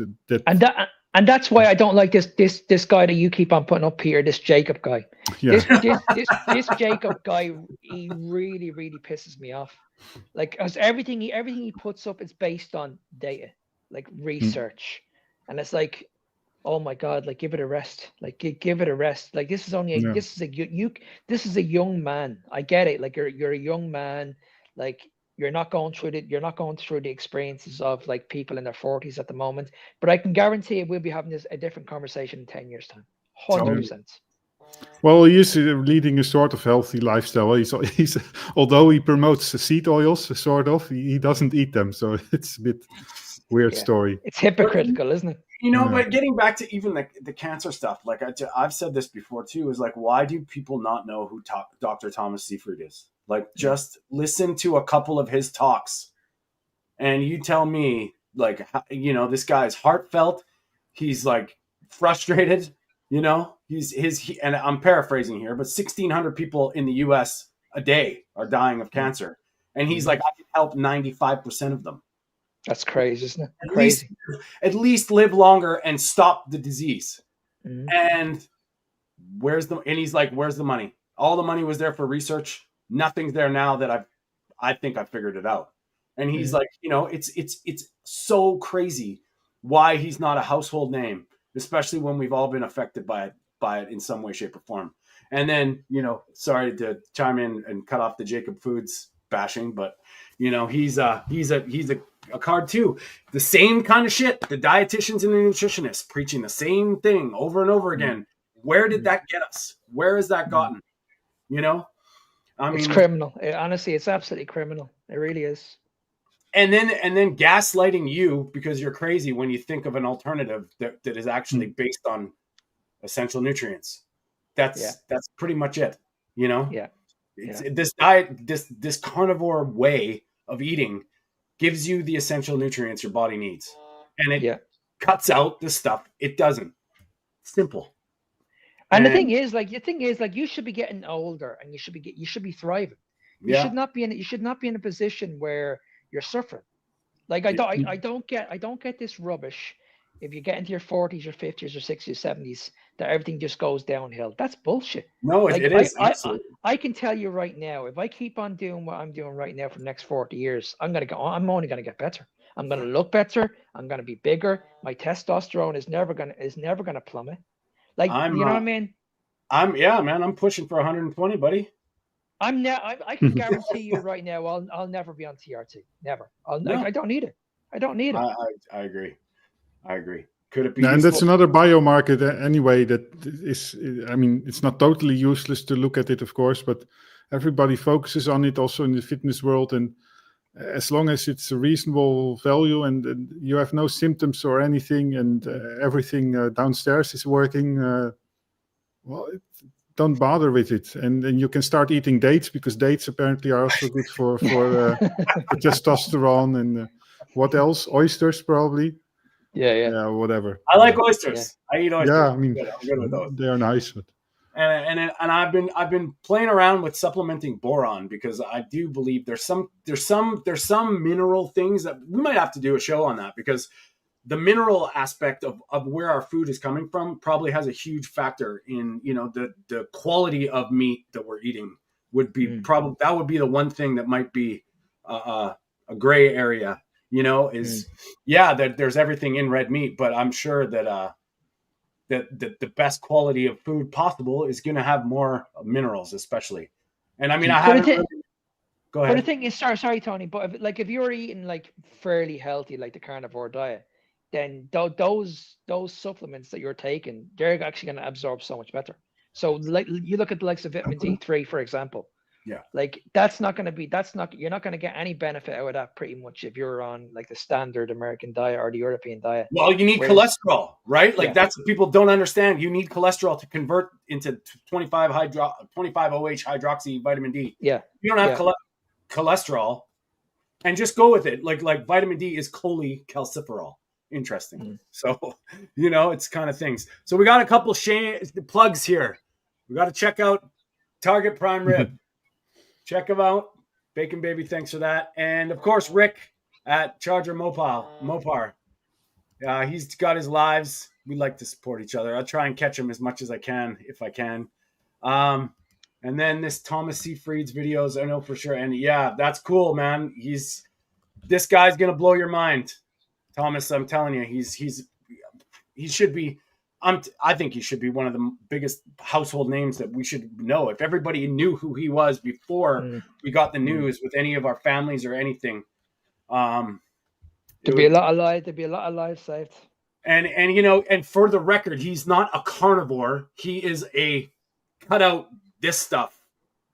and that's why I don't like this guy that you keep on putting up here, this Jacob guy. Yeah. This Jacob guy, he really, really pisses me off. Like, as everything he puts up is based on data, like research, and it's like, oh my God, like, give it a rest. Like, give it a rest. Like, this is only this is a young man. I get it. Like, you're a young man. Like, you're not going through the experiences of like people in their 40s at the moment. But I can guarantee we'll be having a different conversation in 10 years' time. 100%. Well, he is leading a sort of healthy lifestyle. He's although he promotes seed oils, sort of, he doesn't eat them. So it's a bit weird story. It's hypocritical, isn't it? You know, but getting back to even the cancer stuff, like I've said this before too, is like, why do people not know who Dr. Thomas Seyfried is? Like, just listen to a couple of his talks and you tell me, like, you know, this guy's heartfelt. He's like frustrated, you know, and I'm paraphrasing here, but 1,600 people in the US a day are dying of cancer. And he's like, I can help 95% of them. That's crazy, isn't it? Crazy. At least live longer and stop the disease. And he's like, where's the money? All the money was there for research. Nothing's there now that I think I figured it out. And he's like, you know, it's so crazy why he's not a household name, especially when we've all been affected by it in some way, shape, or form. And then, you know, sorry to chime in and cut off the Jacob Foods bashing, but you know, he's a card too. The same kind of shit. The dietitians and the nutritionists preaching the same thing over and over again. Where did that get us? Where has that gotten? You know, I mean, it's criminal. Honestly, it's absolutely criminal. It really is. And then gaslighting you because you're crazy when you think of an alternative that is actually based on essential nutrients. That's pretty much it. You know. Yeah. This diet, this carnivore way of eating gives you the essential nutrients your body needs, and it cuts out the stuff it doesn't. Simple. And the thing is, you should be getting older, and you should be thriving. You should not be in a position where you're suffering. Like, I don't get this rubbish. If you get into your 40s, your 50s, or 60s, 70s, that everything just goes downhill. That's bullshit. No, like, it is. I can tell you right now, if I keep on doing what I'm doing right now for the next 40 years, I'm only going to get better. I'm going to look better. I'm going to be bigger. My testosterone is never going to plummet. Like, you know what I mean? I'm pushing for 120, buddy. I can guarantee you right now, I'll never be on TRT. Never. I don't need it. I don't need it. I agree. Could it be? And that's another biomarker anyway. That is, I mean, it's not totally useless to look at it, of course, but everybody focuses on it also in the fitness world. And as long as it's a reasonable value and you have no symptoms or anything, and everything downstairs is working, don't bother with it. And you can start eating dates, because dates apparently are also good for testosterone. And what else? Oysters, probably. Yeah, whatever. I like oysters. I eat oysters. Yeah, I mean, I'm good with those. They are nice. But... And I've been playing around with supplementing boron, because I do believe there's some mineral things that we might have to do a show on that, because the mineral aspect of where our food is coming from probably has a huge factor in, you know, the quality of meat that we're eating would be probably, that would be the one thing that might be a gray area. You know, that there's everything in red meat, but I'm sure that that the best quality of food possible is going to have more minerals, especially. And I mean, go ahead. But the thing is, sorry, Tony, but if you're eating like fairly healthy, like the carnivore diet, then those supplements that you're taking, they're actually going to absorb so much better. So like, you look at the likes of vitamin D3, for example. Yeah. Like, you're not going to get any benefit out of that pretty much if you're on like the standard American diet or the European diet. Well, you need cholesterol, right? Like, that's what people don't understand. You need cholesterol to convert into 25 OH hydroxy vitamin D. Yeah. You don't have cholesterol, and just go with it. Like vitamin D is cholecalciferol. Interesting. So, you know, it's kind of things. So we got a couple plugs here. We got to check out Target Prime Rib. Check them out. Bacon Baby, thanks for that. And of course, Rick, at Charger Mopar. He's got his lives. We like to support each other. I'll try and catch him as much as I can, if I can. And then this Thomas Seyfried's videos, I know for sure. And yeah, that's cool, man. This guy's going to blow your mind. Thomas, I'm telling you, he should be, I think he should be one of the biggest household names that we should know. If everybody knew who he was before we got the news with any of our families or anything, there'd be a lot of lives saved. And you know, and for the record, he's not a carnivore. He is a cut out this stuff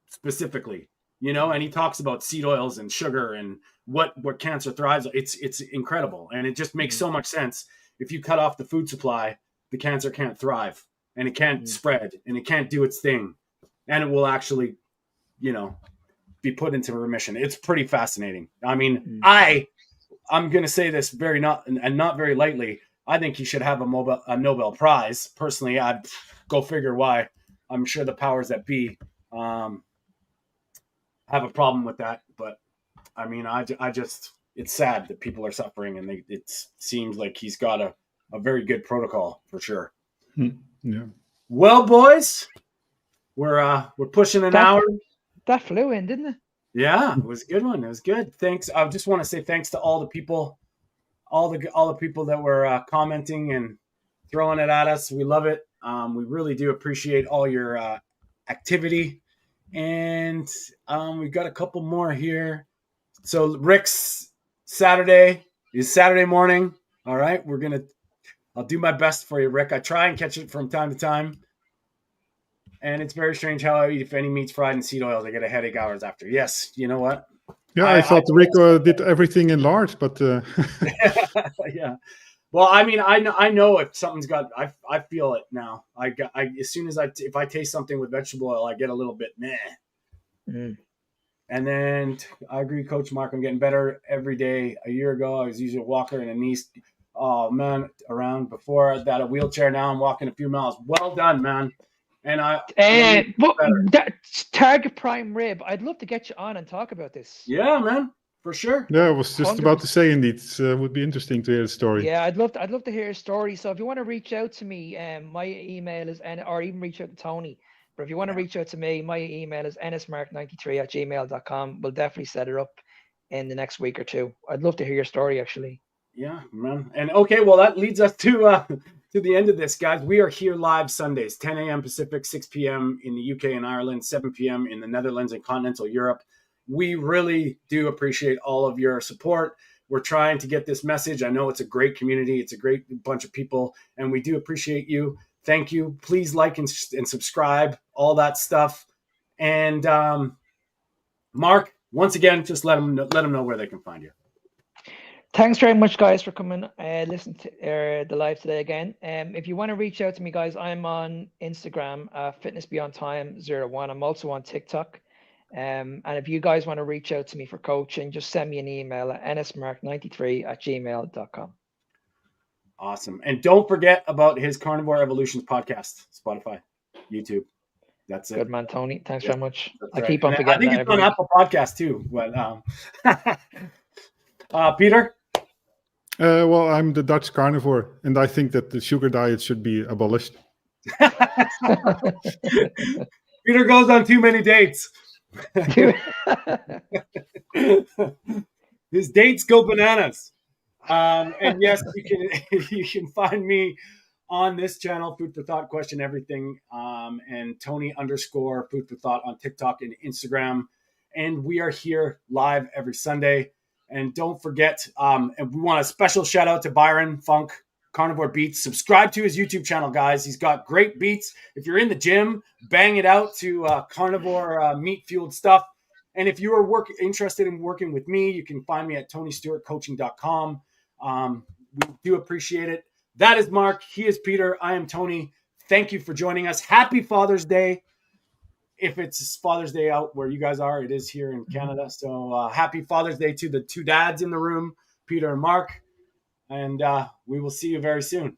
specifically, you know, and he talks about seed oils and sugar and what cancer thrives. It's incredible. And it just makes so much sense. If you cut off the food supply, the cancer can't thrive and it can't spread and it can't do its thing. And it will actually, you know, be put into remission. It's pretty fascinating. I mean, I'm going to say this not very lightly. I think he should have a Nobel Prize. Personally, I'd go figure why. I'm sure the powers that be have a problem with that. But I mean, I just, it's sad that people are suffering, and it seems like he's got a very good protocol for sure. Yeah. Well, boys, we're pushing an hour. That flew in, didn't it? Yeah, it was a good one. It was good. Thanks. I just want to say thanks to all the people, all the people that were commenting and throwing it at us. We love it. We really do appreciate all your activity. And we've got a couple more here. So Rick's Saturday is Saturday morning. All right. I'll do my best for you, Rick. I try and catch it from time to time. And it's very strange how I eat if any meat's fried in seed oils. I get a headache hours after. Yes, you know what? Yeah, I thought Rick did everything in large, but yeah. Well, I mean, I know if something's got, I feel it now. As soon as if I taste something with vegetable oil, I get a little bit meh. And then I agree, Coach Mark. I'm getting better every day. A year ago, I was using a walker and a knee. Oh man, around before that, a wheelchair. Now I'm walking a few miles. Well done, man. And that target prime rib. I'd love to get you on and talk about this. Yeah, man, for sure. Yeah, I was just 100%. About to say, indeed, it would be interesting to hear the story. Yeah, I'd love to hear a story. So if you want to reach out to me, my email is, or even reach out to Tony. But if you want to reach out to me, my email is nsmark93@gmail.com. We'll definitely set it up in the next week or two. I'd love to hear your story, actually. Yeah, man. And okay, well, that leads us to the end of this, guys. We are here live Sundays, 10 a.m. Pacific, 6 p.m. in the UK and Ireland, 7 p.m. in the Netherlands and continental Europe. We really do appreciate all of your support. We're trying to get this message. I know it's a great community. It's a great bunch of people, and we do appreciate you. Thank you. Please like and subscribe, all that stuff. And Mark, once again, just let them know where they can find you. Thanks very much, guys, for coming listen to the live today again. If you want to reach out to me, guys, I'm on Instagram, fitnessbeyondtime01. I'm also on TikTok. And if you guys want to reach out to me for coaching, just send me an email at nsmark93@gmail.com. Awesome. And don't forget about his Carnivore Evolutions podcast, Spotify, YouTube. That's it. Good man, Tony. Thanks very much. I right. keep on forgetting. I think it's on Apple Podcast too. But Peter? Well, I'm the Dutch carnivore, and I think that the sugar diet should be abolished. Peter goes on too many dates. His dates go bananas. And yes, you can find me on this channel, Food for Thought, Question Everything, and Tony_Food for Thought on TikTok and Instagram. And we are here live every Sunday. And don't forget, and we want a special shout out to Byron, Funck, Carnivore Beats. Subscribe to his YouTube channel, guys. He's got great beats. If you're in the gym, bang it out to carnivore meat-fueled stuff. And if you are interested in working with me, you can find me at TonyStewartCoaching.com. We do appreciate it. That is Mark. He is Peter. I am Tony. Thank you for joining us. Happy Father's Day. If it's Father's Day out where you guys are, it is here in Canada. So happy Father's Day to the two dads in the room, Peter and Mark. And we will see you very soon.